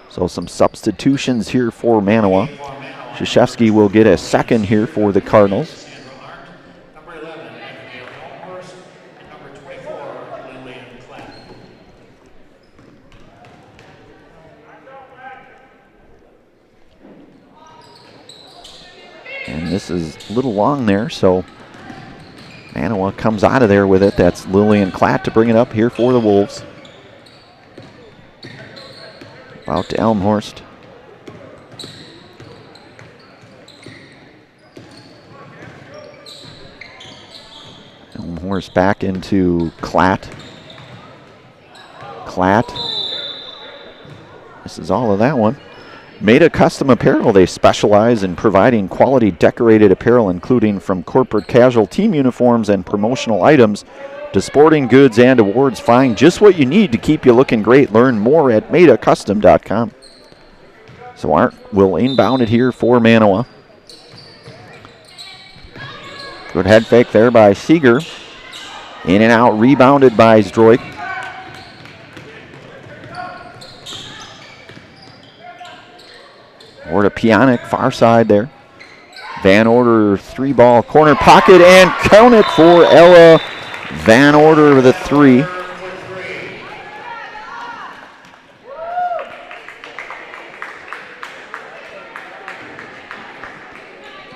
So some substitutions here for Manawa. Krzyzewski will get a second here for the Cardinals. Number 11, Abigail Elmhorst, and number 24, Lillian Clapp. And this is a little long there, so Manawa comes out of there with it. That's Lillian Klatt to bring it up here for the Wolves. Out to Elmhorst. Elmhorst back into Klatt. Klatt. This is all of that one. Meta Custom Apparel, they specialize in providing quality decorated apparel, including from corporate casual team uniforms and promotional items to sporting goods and awards. Find just what you need to keep you looking great. Learn more at metacustom.com. So Art will inbound it here for Manawa. Good head fake there by Seeger. In and out, rebounded by Zdroik. Or to Pionic, far side there. Van Order, 3-ball corner pocket, and count it for Ella Van Order with a 3.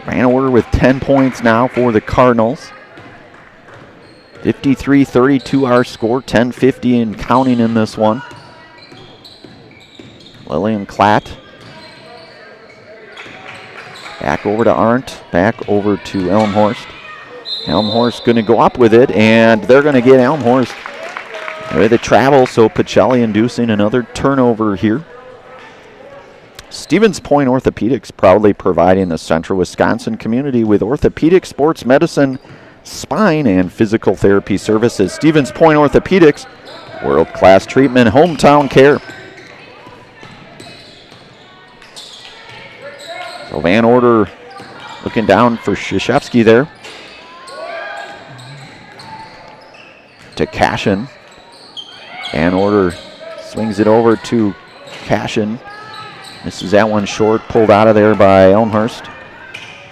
Van Order with 10 points now for the Cardinals. 53-32 our score, 10-50 and counting in this one. Lillian Klatt. Back over to Arndt, back over to Elmhorst. Elmhorst going to go up with it, and they're going to get Elmhorst with a travel, so Pacelli inducing another turnover here. Stevens Point Orthopedics proudly providing the Central Wisconsin community with orthopedic, sports medicine, spine, and physical therapy services. Stevens Point Orthopedics, world-class treatment, hometown care. So Van Order looking down for Krzyzewski there. To Cashin. Van Order swings it over to Cashin. Misses that one short, pulled out of there by Elmhorst.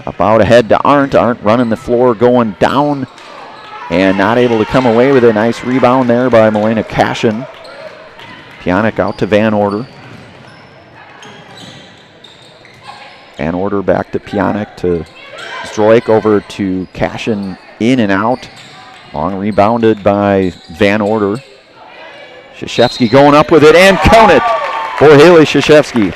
Up out ahead to Arndt. Arndt running the floor, going down, and not able to come away with a nice rebound there by Milena Cashin. Pionic out to Van Order. Van Order back to Pionic to Zdroik, over to Cashin, in and out. Long rebounded by Van Order. Krzyzewski going up with it and count it for Haley Krzyzewski.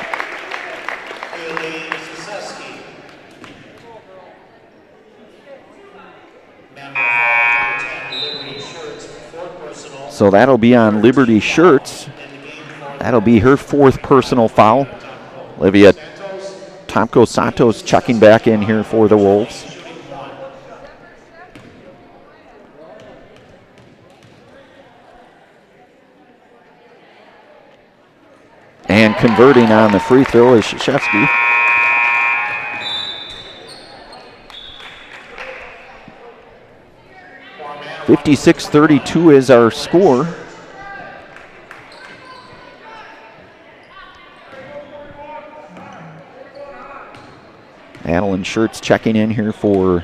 So that'll be on Liberty Shirts. That'll be her 4th personal foul. Olivia Tomko Santos checking back in here for the Wolves. And converting on the free throw is Krzyzewski. .56-32 is our score. Madeline Schertz checking in here for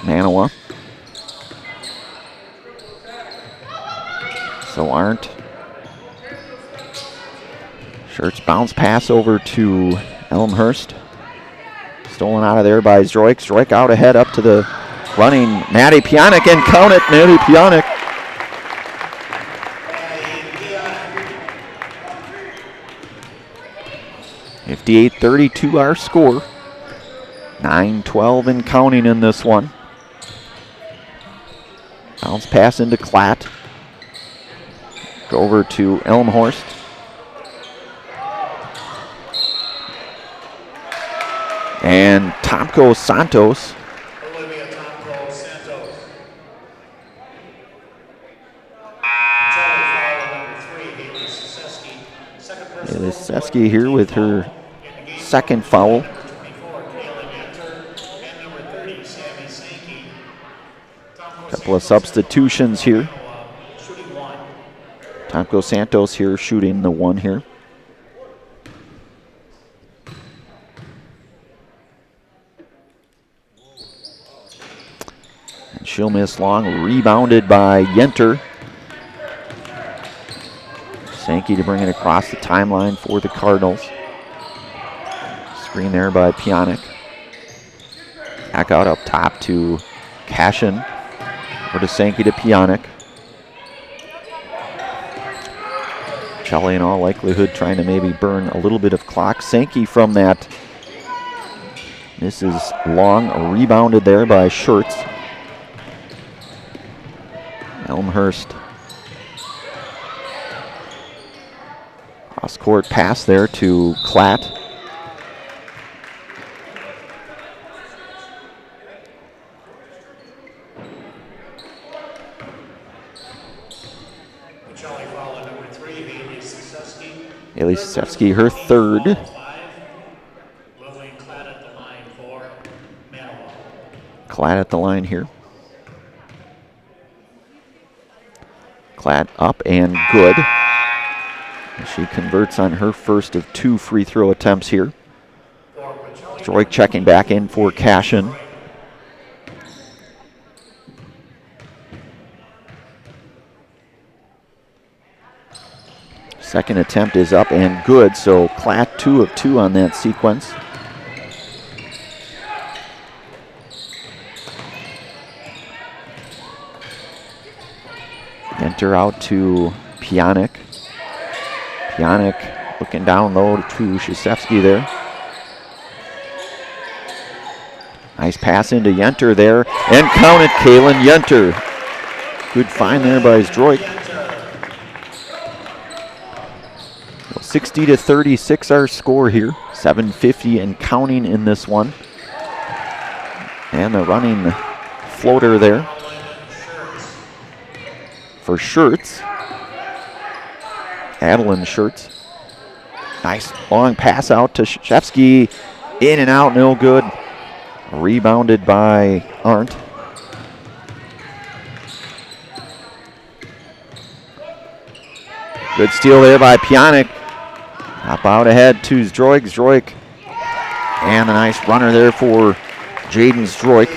Manawa. So Arndt. Schertz bounce pass over to Elmhurst. Stolen out of there by Zdroik. Zdroik out ahead up to the running Maddie Pionic and count it, Maddie Pionic. .58-32 our score. 9-12 and counting in this one. Bounce pass into Klatt. Go over to Elmhorst. And Tomko Santos. Lisewski here with her 2nd foul. Couple of substitutions here. Tomko Santos here shooting the 1 here. And she'll miss long, rebounded by Yenter. Sankey to bring it across the timeline for the Cardinals. Screen there by Pionic. Back out up top to Cashin. Or to Sankey to Pionic. Pacelli in all likelihood trying to maybe burn a little bit of clock. Sankey from that. This is long, rebounded there by Schertz. Elmhurst. Cross-court pass there to Klatt. Haley Krzyzewski, her 3rd. Klatt at the line here. Klatt up and good. She converts on her 1st of 2 free throw attempts here. Zdroik checking back in for Cashin. Second attempt is up and good, so Klatt 2 of 2 on that sequence. Enter out to Pionic. Pionic looking down low to Krzyzewski there. Nice pass into Yenter there. And count it, Kaylin Yenter. Good find there by Zdroik. 60-36 our score here. 7:50 and counting in this one. And the running floater there for Schertz. Adeline Schertz. Nice long pass out to Krzyzewski. In and out, no good. Rebounded by Arndt. Good steal there by Pionic. Up out ahead to Zdroik. Zdroik. And a nice runner there for Jaden Zdroik.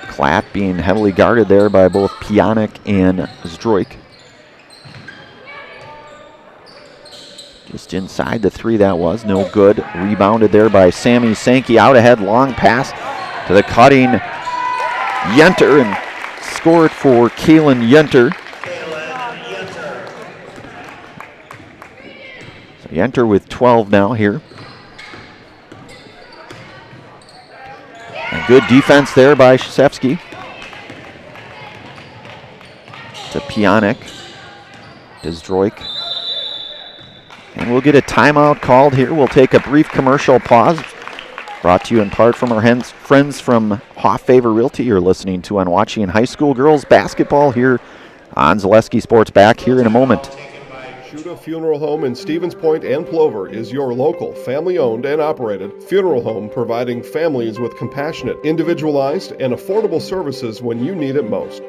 Klatt being heavily guarded there by both Pionic and Zdroik. inside the 3, that was. No good. Rebounded there by Sammy Sankey. Out ahead, long pass to the cutting Yenter, and scored for Kaylin Yenter. So Yenter with 12 now here. And good defense there by Shasevsky. To Pionik. Desdroik. And we'll get a timeout called here. We'll take a brief commercial pause. Brought to you in part from our friends from Hoff Favor Realty. You're listening to and watching high school girls basketball here on Zaleski Sports. Back here in a moment. Shuda Funeral Home in Stevens Point and Plover is your local, family-owned and operated funeral home, providing families with compassionate, individualized, and affordable services when you need it most.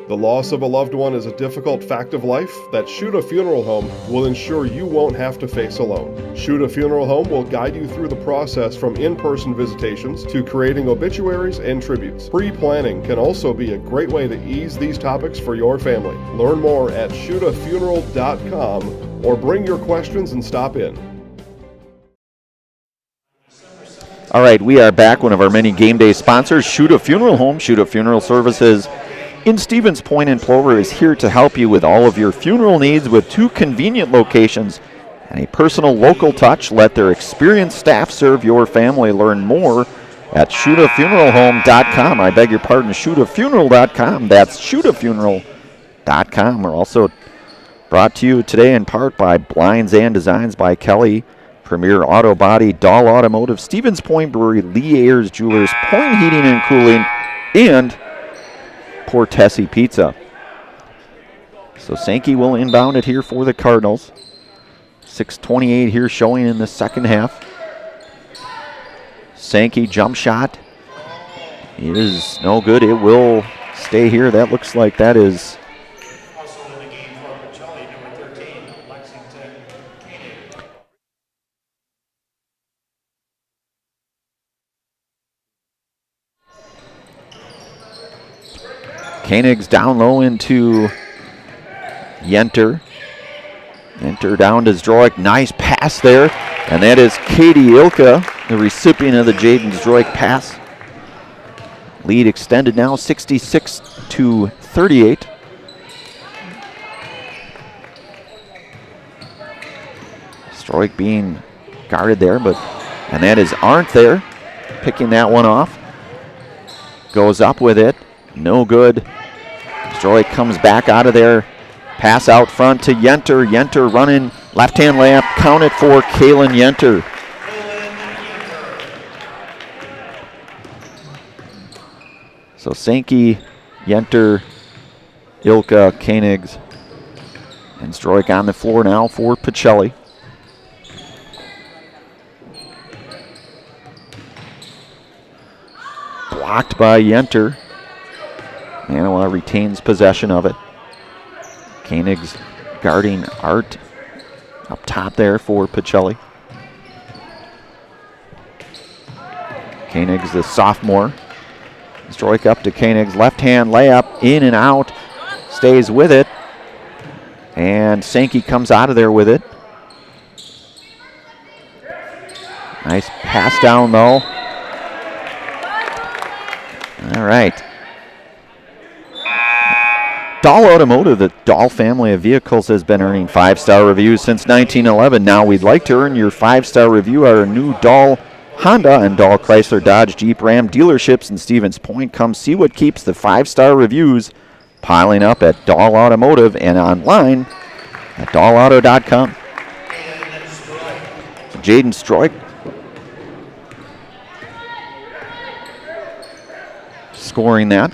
The loss of a loved one is a difficult fact of life that Shuda Funeral Home will ensure you won't have to face alone. Shuda Funeral Home will guide you through the process from in-person visitations to creating obituaries and tributes. Pre-planning can also be a great way to ease these topics for your family. Learn more at shudafuneral.com or bring your questions and stop in. All right, we are back. One of our many game day sponsors, Shuda Funeral Home. Shuda Funeral Services in Stevens Point and Plover is here to help you with all of your funeral needs with 2 convenient locations and a personal local touch. Let their experienced staff serve your family. Learn more at ShudaFuneralHome.com. I beg your pardon, ShudaFuneral.com. That's ShudaFuneral.com. We're also brought to you today in part by Blinds and Designs by Kelly, Premier Auto Body, Dahl Automotive, Stevens Point Brewery, Lee Ayers Jewelers, Point Heating and Cooling, and Portesi Pizza. So Sankey will inbound it here for the Cardinals. 6:28 here showing in the second half. Sankey jump shot is no good. It will stay here. That looks like that is Also in the game for Pacelli, number 13, Lexington Koenig. Koenig's down low into Yenter. Yenter down to Zdroik. Nice pass there. And that is Katie Ilka, the recipient of the Jaden Zdroik pass. Lead extended now 66-38. Zdroik being guarded there, and that is Arndt there, picking that one off. Goes up with it. No good. Zdroik comes back out of there. Pass out front to Yenter. Yenter running left-hand layup. Count it for Kaylin Yenter. So Sankey, Yenter, Ilka, Koenigs, and Zdroik on the floor now for Pacelli. Blocked by Yenter. Manawa retains possession of it. Koenigs guarding Art up top there for Pacelli. Koenigs, the sophomore. Zdroik up to Koenigs, left-hand layup, in and out, stays with it. And Sankey comes out of there with it. Nice pass down low. All right. Dahl Automotive, the Dahl family of vehicles, has been earning 5-star reviews since 1911. Now we'd like to earn your 5-star review at our new Dahl Honda and Dahl Chrysler Dodge Jeep Ram dealerships in Stevens Point. Come see what keeps the 5-star reviews piling up at Dahl Automotive and online at dahlauto.com. Jaden Zdroik scoring that.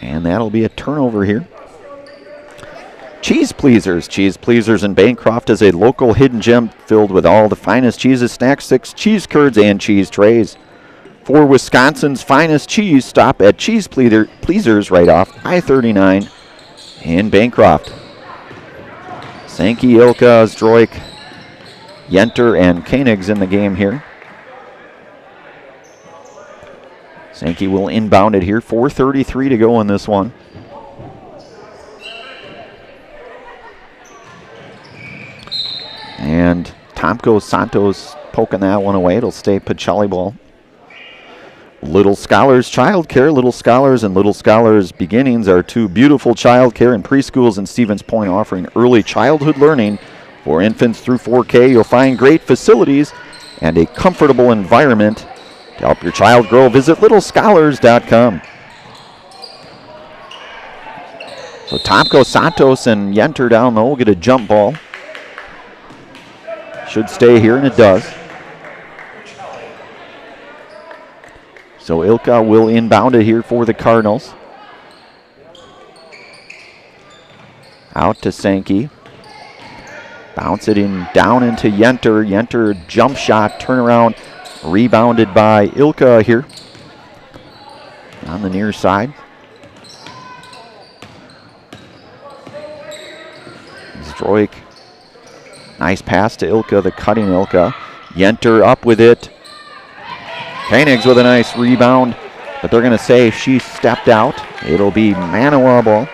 And that'll be a turnover here. Cheese Pleasers. Cheese Pleasers in Bancroft is a local hidden gem filled with all the finest cheeses, snack sticks, cheese curds, and cheese trays. For Wisconsin's finest cheese, stop at Cheese Pleasers right off I-39 in Bancroft. Sankey, Ilka, Zdroik, Yenter, and Koenigs in the game here. Sankey will inbound it here. 4:33 to go in this one. Tomko Santos poking that one away. It'll stay Pacelli ball. Little Scholars Childcare. Little Scholars and Little Scholars Beginnings are two beautiful childcare and preschools in Stevens Point offering early childhood learning for infants through 4K. You'll find great facilities and a comfortable environment to help your child grow. Visit littlescholars.com. So Tomko Santos and Yenter down low will get a jump ball. Should stay here, and it does. So Ilka will inbound it here for the Cardinals. Out to Sankey. Bounce it in down into Yenter. Yenter jump shot, turnaround, rebounded by Ilka here on the near side. Zdroik. Nice pass to Ilka, the cutting Ilka. Yenter up with it. Koenigs with a nice rebound, but they're going to say she stepped out. It'll be Manawa ball.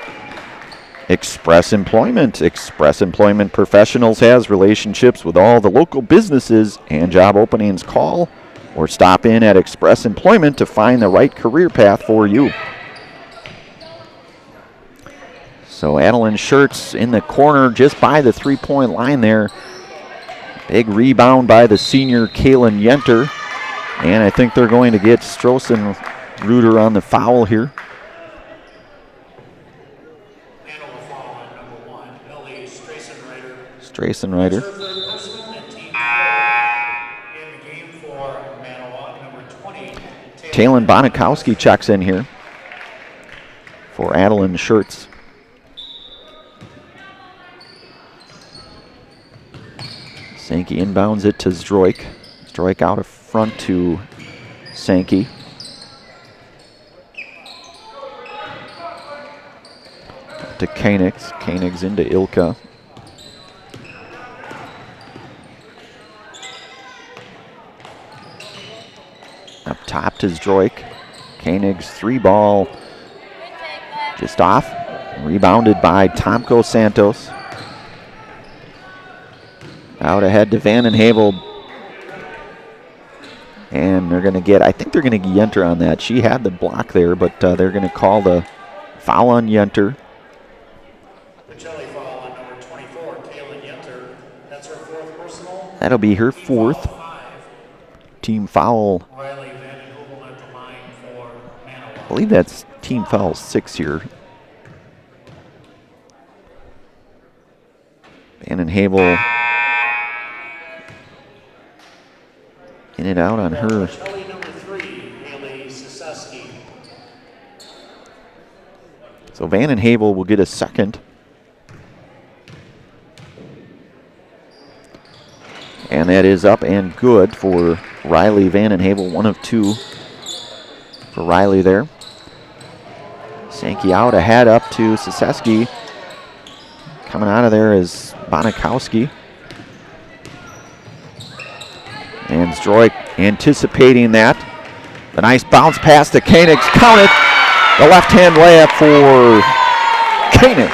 Express Employment. Express Employment Professionals has relationships with all the local businesses and job openings. Call or stop in at Express Employment to find the right career path for you. So Adeline Schertz in the corner just by the three-point line there. Big rebound by the senior Kaylin Yenter. And I think they're going to get Strossen-Ruder on the foul here. Strassenreiter. Taylon Bonikowski checks in here for Adeline Schertz. Sankey inbounds it to Zdroik. Zdroik out of front to Sankey. To Koenigs. Koenigs into Ilka. Up top to Zdroik. Koenigs three ball. Just off. Rebounded by Tomko Santos. Out ahead to Van den Havel. And they're going to get, I think they're going to get Yenter on that. She had the block there, but they're going to call the foul on Yenter. Pacelli foul on number 24, Kaylin Yenter. That's her fourth personal. That'll be her fourth. Team foul. Riley Van den Heuvel at the line for Manawa. I believe that's team foul 6 here. Van den Havel in and out on her. Pacelli number 3, Haley Siseski. So Van den Havel will get a second. And that is up and good for Riley Van den Havel, 1 of 2 for Riley there. Sankey out ahead up to Siseski. Coming out of there is Bonikowski. And Zdroik anticipating that. The nice bounce pass to Koenigs. Count it. The left-hand layup for Koenigs.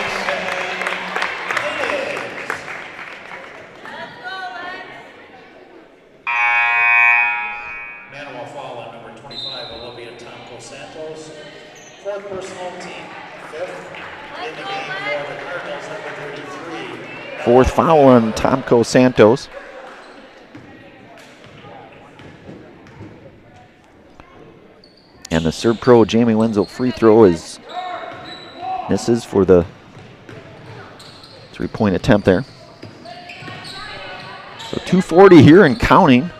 Manawa foul on number 25, Olivia Tomko Santos. Fourth personal, team fifth in the game for the Cardinals, number 33. Fourth foul on Tomko Santos. And the Serb pro Jamie Wenzel free throw is misses for the three-point attempt there. So 2:40 here and counting.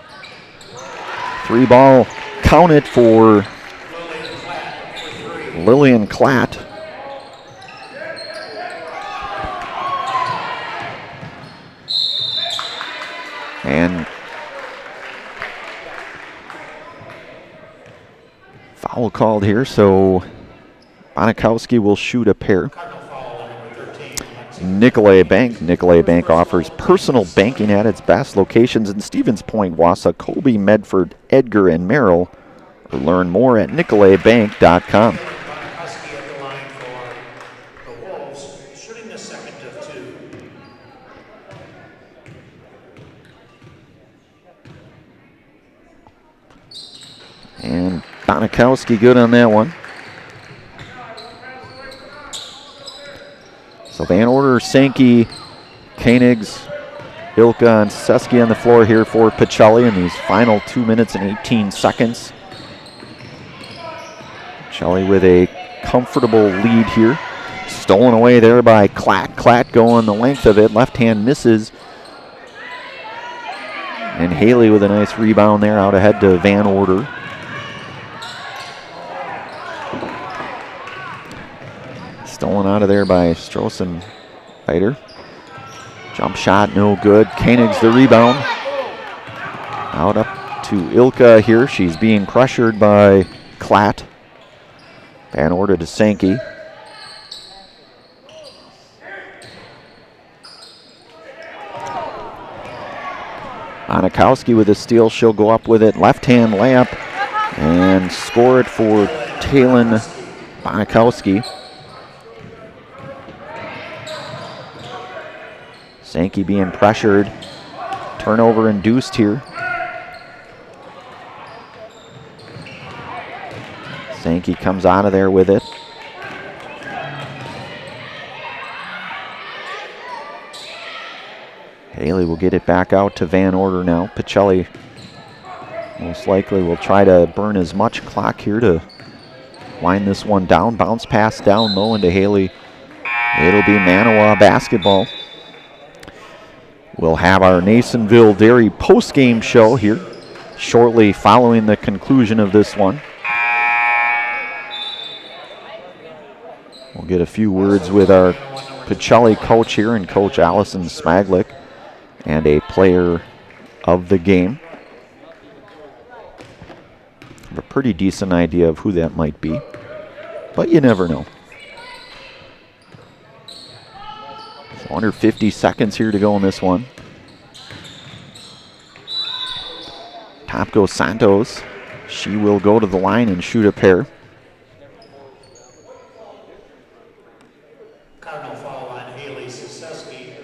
3 ball counted for Lillian Klatt. And foul called here, so Bonikowski will shoot a pair. Nicolay Bank offers personal banking at its best. Locations in Stevens Point, Wausau, Colby, Medford, Edgar, and Merrill. Or learn more at nicolaybank.com. Bonikowski at the line for the Wolves, shooting the second of 2. And Bonikowski good on that one. So Van Order, Sankey, Koenigs, Ilka, and Seski on the floor here for Pacelli in these final 2 minutes and 18 seconds. Pacelli with a comfortable lead here. Stolen away there by Klatt. Klatt going the length of it. Left hand misses. And Haley with a nice rebound there out ahead to Van Order. Stolen out of there by Strosenreiter. Jump shot, no good. Koenigs the rebound. Out up to Ilka here. She's being pressured by Klatt. Van Order to Sankey. Bonikowski with a steal. She'll go up with it. Left-hand layup and score it for Talon Bonikowski. Sankey being pressured. Turnover induced here. Sankey comes out of there with it. Haley will get it back out to Van Order now. Pacelli most likely will try to burn as much clock here to wind this one down. Bounce pass down low into Haley. It'll be Manawa basketball. We'll have our Nasonville Dairy post-game show here shortly following the conclusion of this one. We'll get a few words with our Pacelli coach here and Coach Allison Smaglick and a player of the game. I have a pretty decent idea of who that might be, but you never know. So under 50 seconds here to go in this one. Top goes Santos. She will go to the line and shoot a pair. Cardinal foul on Haley Seski.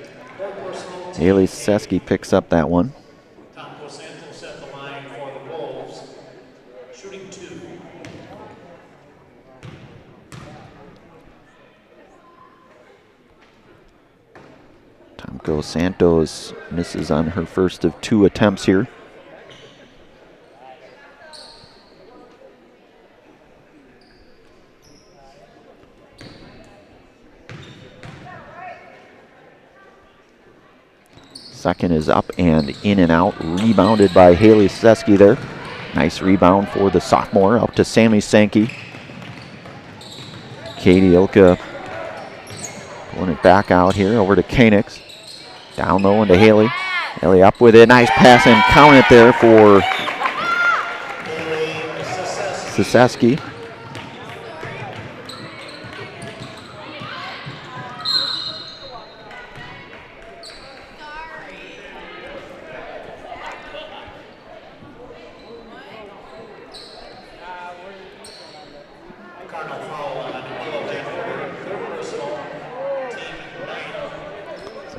Haley Seski picks up that one. Tomko Santos at the line for the Wolves, shooting 2. Tomko Santos misses on her first of 2 attempts here. Second is up and in and out. Rebounded by Haley Seski there. Nice rebound for the sophomore. Up to Sammy Sankey. Katie Ilka pulling it back out here over to Koenigs. Down low into Haley. Haley up with it. Nice pass and count it there for Seski.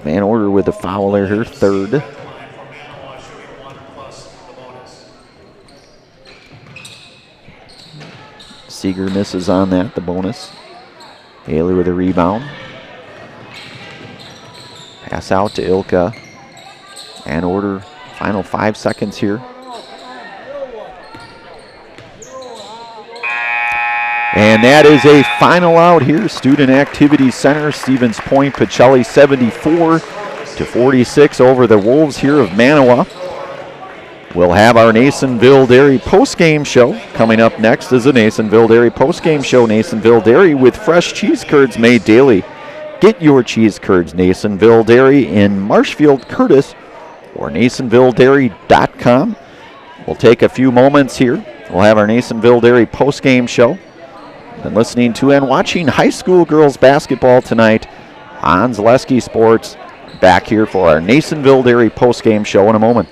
Van Order with a foul there, her third. Seeger misses on that, the bonus. Haley with a rebound. Pass out to Ilka. Van Order, final 5 seconds here. And that is a final out here. Student Activity Center, Stevens Point, Pacelli 74-46 over the Wolves here of Manawa. We'll have our Nasonville Dairy post-game show. Coming up next is the Nasonville Dairy post-game show. Nasonville Dairy with fresh cheese curds made daily. Get your cheese curds, Nasonville Dairy in Marshfield, Curtis, or NasonvilleDairy.com. We'll take a few moments here. We'll have our Nasonville Dairy post-game show. Been listening to and watching high school girls basketball tonight on Zaleski Sports. Back here for our Nasonville Dairy post-game show in a moment.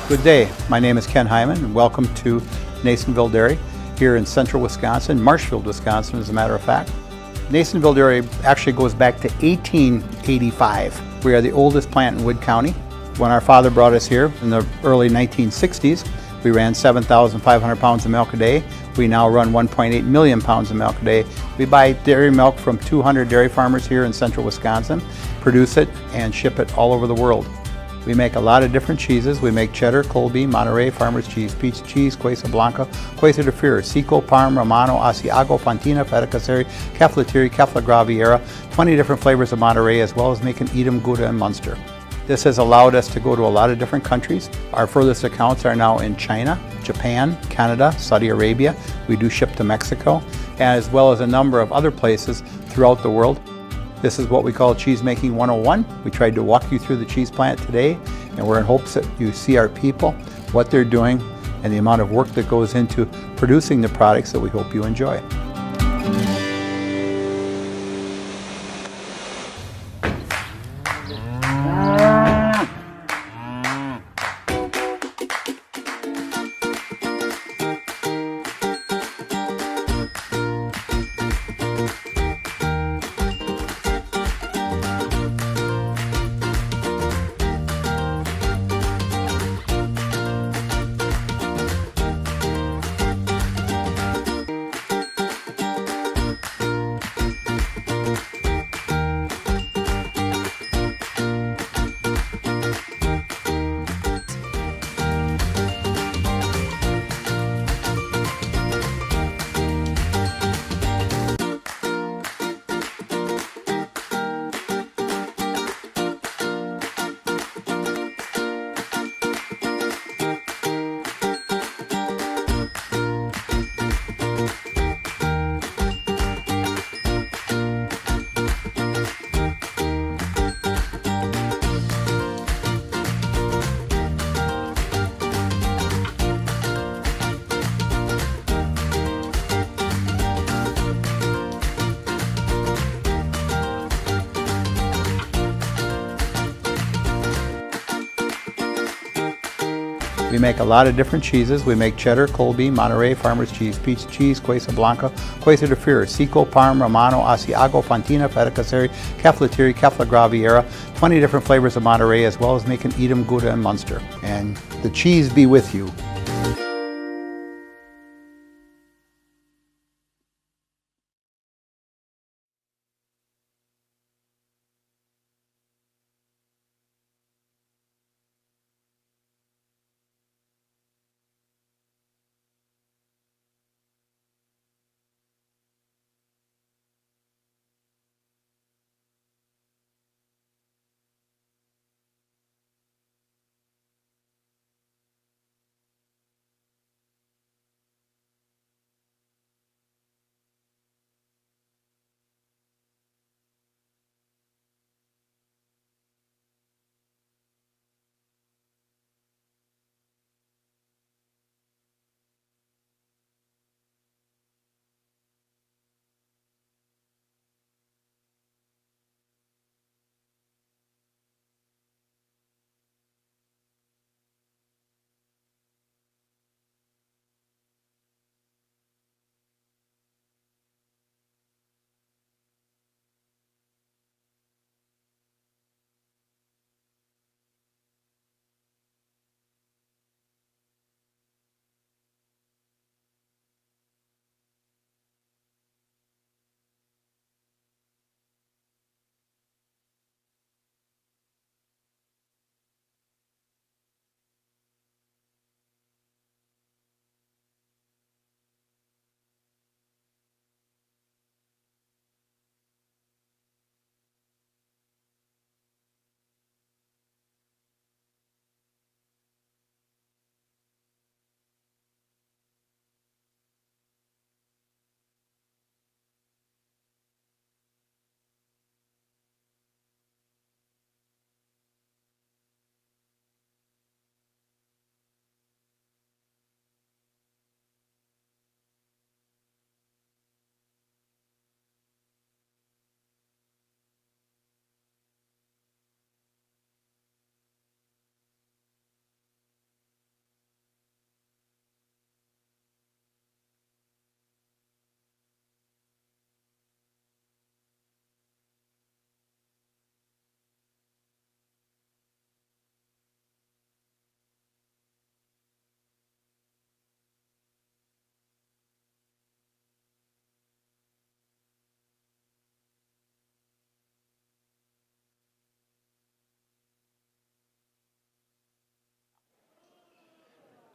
Good day. My name is Ken Hyman, and welcome to Nasonville Dairy here in central Wisconsin, Marshfield, Wisconsin, as a matter of fact. Nasonville Dairy actually goes back to 1885. We are the oldest plant in Wood County. When our father brought us here in the early 1960s, we ran 7,500 pounds of milk a day. We now run 1.8 million pounds of milk a day. We buy dairy milk from 200 dairy farmers here in central Wisconsin, produce it, and ship it all over the world. We make a lot of different cheeses. We make cheddar, Colby, Monterey, Farmer's Cheese, Peach Cheese, Quesa Blanca, Quesa de Fury, Seco, Parm, Romano, Asiago, Fontina, Feta Caseri, Caflateri, Cafla Graviera, 20 different flavors of Monterey, as well as making Edam, Gouda, and Munster. This has allowed us to go to a lot of different countries. Our furthest accounts are now in China, Japan, Canada, Saudi Arabia. We do ship to Mexico, as well as a number of other places throughout the world. This is what we call Cheese Making 101. We tried to walk you through the cheese plant today, and we're in hopes that you see our people, what they're doing, and the amount of work that goes into producing the products that we hope you enjoy. We make a lot of different cheeses. We make cheddar, Colby, Monterey, Farmer's Cheese, Peach Cheese, Quesa Blanca, Quesa de Fury, Seco, Parm, Romano, Asiago, Fontina, Feta Caseri, Caflateri, Cafla Graviera, 20 different flavors of Monterey, as well as making Edam, Gouda, and Munster. And the cheese be with you.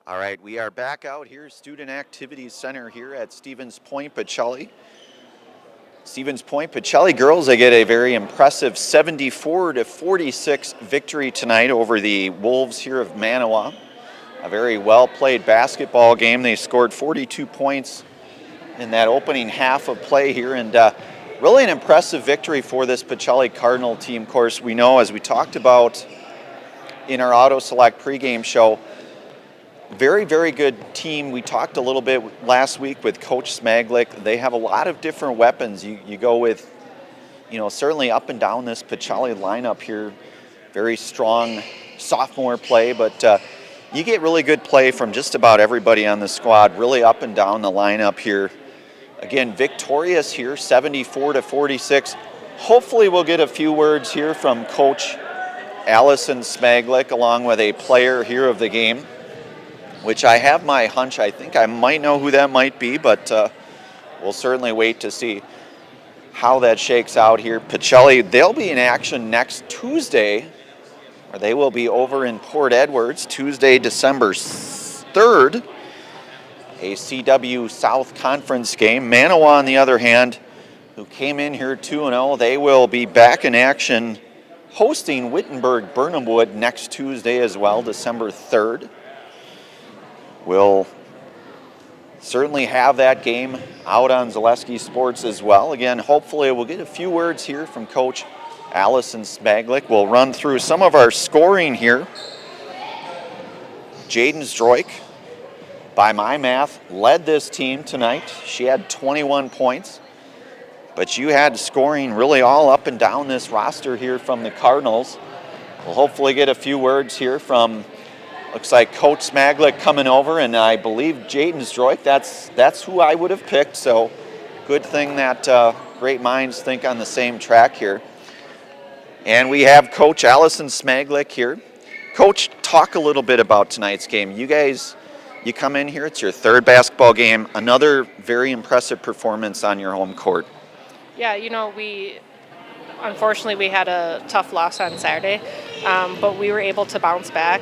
All right, we are back out here, Student Activities Center here at Stevens Point, Pacelli. Stevens Point Pacelli girls, they get a very impressive 74-46 victory tonight over the Wolves here of Manawa. A very well-played basketball game. They scored 42 points in that opening half of play here, and really an impressive victory for this Pacelli Cardinal team. Of course, we know, as we talked about in our Auto Select pregame show, very, very good team. We talked a little bit last week with Coach Smaglick. They have a lot of different weapons. You go with, certainly up and down this Pacelli lineup here. Very strong sophomore play, but you get really good play from just about everybody on the squad, really up and down the lineup here. Again, victorious here, 74-46. Hopefully we'll get a few words here from Coach Allison Smaglick, along with a player here of the game, which I have my hunch. I think I might know who that might be, but we'll certainly wait to see how that shakes out here. Pacelli, they'll be in action next Tuesday, or they will be over in Port Edwards, Tuesday, December 3rd, a CW South Conference game. Manawa, on the other hand, who came in here 2-0, they will be back in action hosting Wittenberg-Burnhamwood next Tuesday as well, December 3rd. We'll certainly have that game out on Zaleski Sports as well. Again, hopefully we'll get a few words here from Coach Allison Smaglick. We'll run through some of our scoring here. Jaden Stroik, by my math, led this team tonight. She had 21 points. But you had scoring really all up and down this roster here from the Cardinals. We'll hopefully get a few words here from, looks like Coach Smaglick coming over, and I believe Jaden Stroik, that's who I would have picked. So good thing that great minds think on the same track here. And we have Coach Allison Smaglick here. Coach, talk a little bit about tonight's game. You guys, you come in here, it's your third basketball game, another very impressive performance on your home court. Yeah, unfortunately we had a tough loss on Saturday, but we were able to bounce back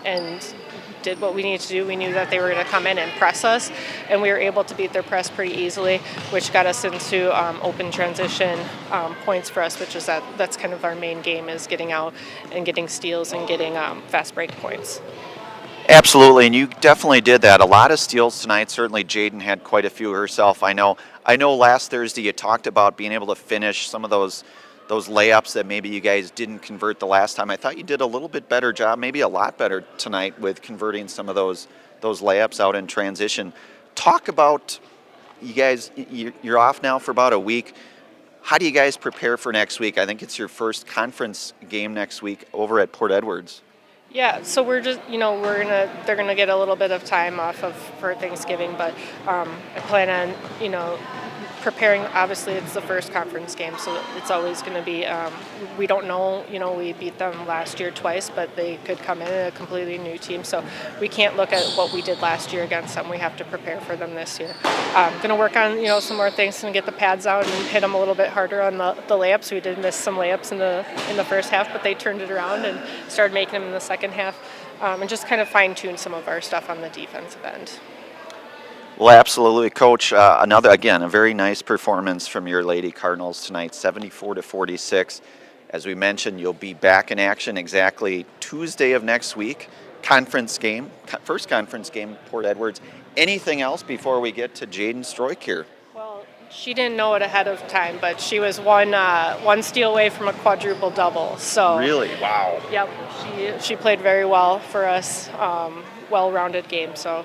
and did what we needed to do. We knew that they were going to come in and press us, and we were able to beat their press pretty easily, which got us into open transition points for us, which is that's kind of our main game, is getting out and getting steals and getting fast break points. Absolutely, and you definitely did that. A lot of steals tonight. Certainly Jaden had quite a few herself. I know last Thursday you talked about being able to finish some of those layups that maybe you guys didn't convert the last time. I thought you did a little bit better job, maybe a lot better tonight with converting some of those layups out in transition. Talk about, you guys, you're off now for about a week. How do you guys prepare for next week? I think it's your first conference game next week over at Port Edwards. Yeah, so we're just, they're gonna get a little bit of time off for Thanksgiving, but I plan on, preparing. Obviously, it's the first conference game, so it's always going to be, we don't know, we beat them last year twice, but they could come in a completely new team, so we can't look at what we did last year against them. We have to prepare for them this year. Going to work on, some more things and get the pads out and hit them a little bit harder on the layups. We did miss some layups in the first half, but they turned it around and started making them in the second half, and just kind of fine-tune some of our stuff on the defensive end. Well, absolutely, Coach. A very nice performance from your Lady Cardinals tonight, 74-46. As we mentioned, you'll be back in action exactly Tuesday of next week. Conference game, first conference game, Port Edwards. Anything else before we get to Jaden Stroik here? Well, she didn't know it ahead of time, but she was one steal away from a quadruple double. So really, wow. Yep, she played very well for us. Well-rounded game. So.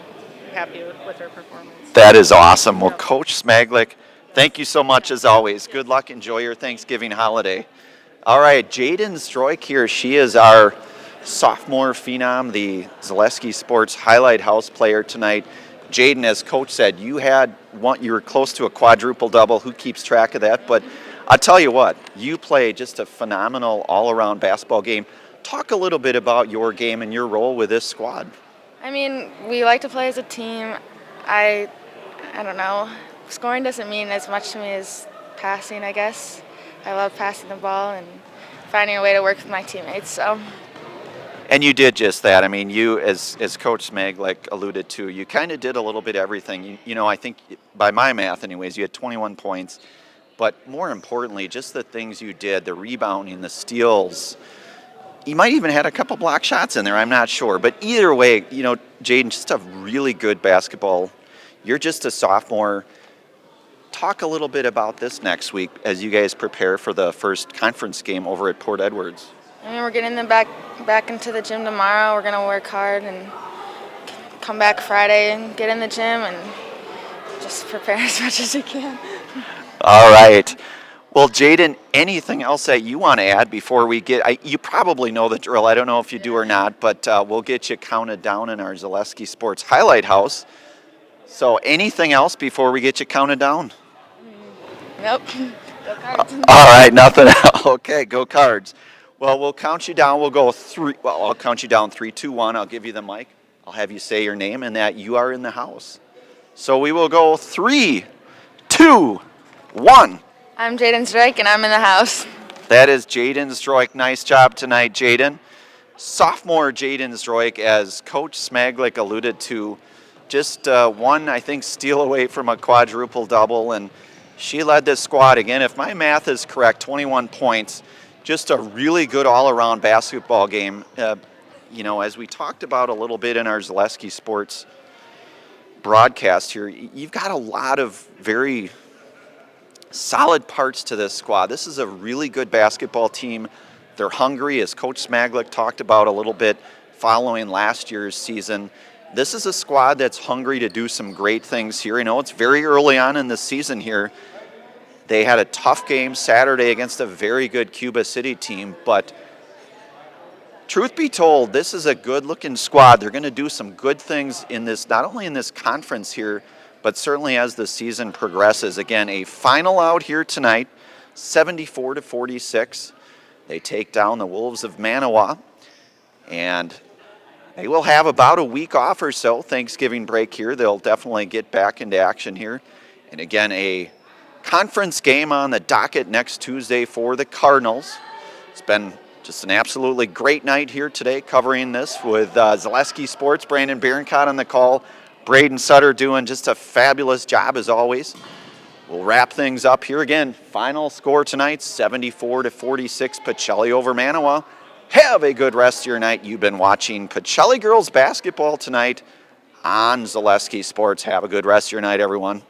Happy with her performance. That is awesome. Well, Coach Smaglick, thank you so much as always. Good luck. Enjoy your Thanksgiving holiday. All right, Jaden Stroik here. She is our sophomore phenom, the Zaleski Sports Highlight House player tonight. Jaden, as Coach said, you were close to a quadruple double. Who keeps track of that? But I'll tell you what, you play just a phenomenal all-around basketball game. Talk a little bit about your game and your role with this squad. I mean, we like to play as a team. I don't know. Scoring doesn't mean as much to me as passing, I guess. I love passing the ball and finding a way to work with my teammates. So And you did just that. I mean, you, as Coach Smaglik alluded to, you kind of did a little bit of everything. You know, I think by my math anyways, you had 21 points. But more importantly, just the things you did, the rebounding, the steals. You might even had a couple block shots in there, I'm not sure. But either way, you know, Jaden, just a really good basketball. You're just a sophomore. Talk a little bit about this next week as you guys prepare for the first conference game over at Port Edwards. I mean, we're getting them back into the gym tomorrow. We're going to work hard and come back Friday and get in the gym and just prepare as much as we can. All right. Well, Jaden, anything else that you want to add before we get, you probably know the drill. I don't know if you do or not, but we'll get you counted down in our Zaleski Sports Highlight House. So anything else before we get you counted down? Nope. Go Cards. All right, nothing else. Okay, go Cards. Well, we'll count you down. We'll go I'll count you down 3, 2, 1. I'll give you the mic. I'll have you say your name and that you are in the house. So we will go 3, 2, 1. I'm Jaden Strike, and I'm in the house. That is Jaden Zdroik. Nice job tonight, Jaden. Sophomore Jaden Zdroik, as Coach Smaglik alluded to, just one, I think, steal away from a quadruple double, and she led this squad again. If my math is correct, 21 points. Just a really good all-around basketball game. You know, as we talked about a little bit in our Zaleski Sports broadcast here, you've got a lot of very solid parts to this squad. This is a really good basketball team. They're hungry, as Coach Smaglik talked about a little bit following last year's season. This is a squad that's hungry to do some great things here. You know, it's very early on in the season here. They had a tough game Saturday against a very good Cuba City team, but truth be told, this is a good-looking squad. They're going to do some good things in this, not only in this conference here, but certainly as the season progresses. Again, a final out here tonight, 74-46. They take down the Wolves of Manawa, and they will have about a week off or so, Thanksgiving break here. They'll definitely get back into action here. And again, a conference game on the docket next Tuesday for the Cardinals. It's been just an absolutely great night here today covering this with Zaleski Sports. Brandon Bierenkott on the call. Braden Sutter doing just a fabulous job as always. We'll wrap things up here again. Final score tonight, 74-46, Pacelli over Manawa. Have a good rest of your night. You've been watching Pacelli girls basketball tonight on Zaleski Sports. Have a good rest of your night, everyone.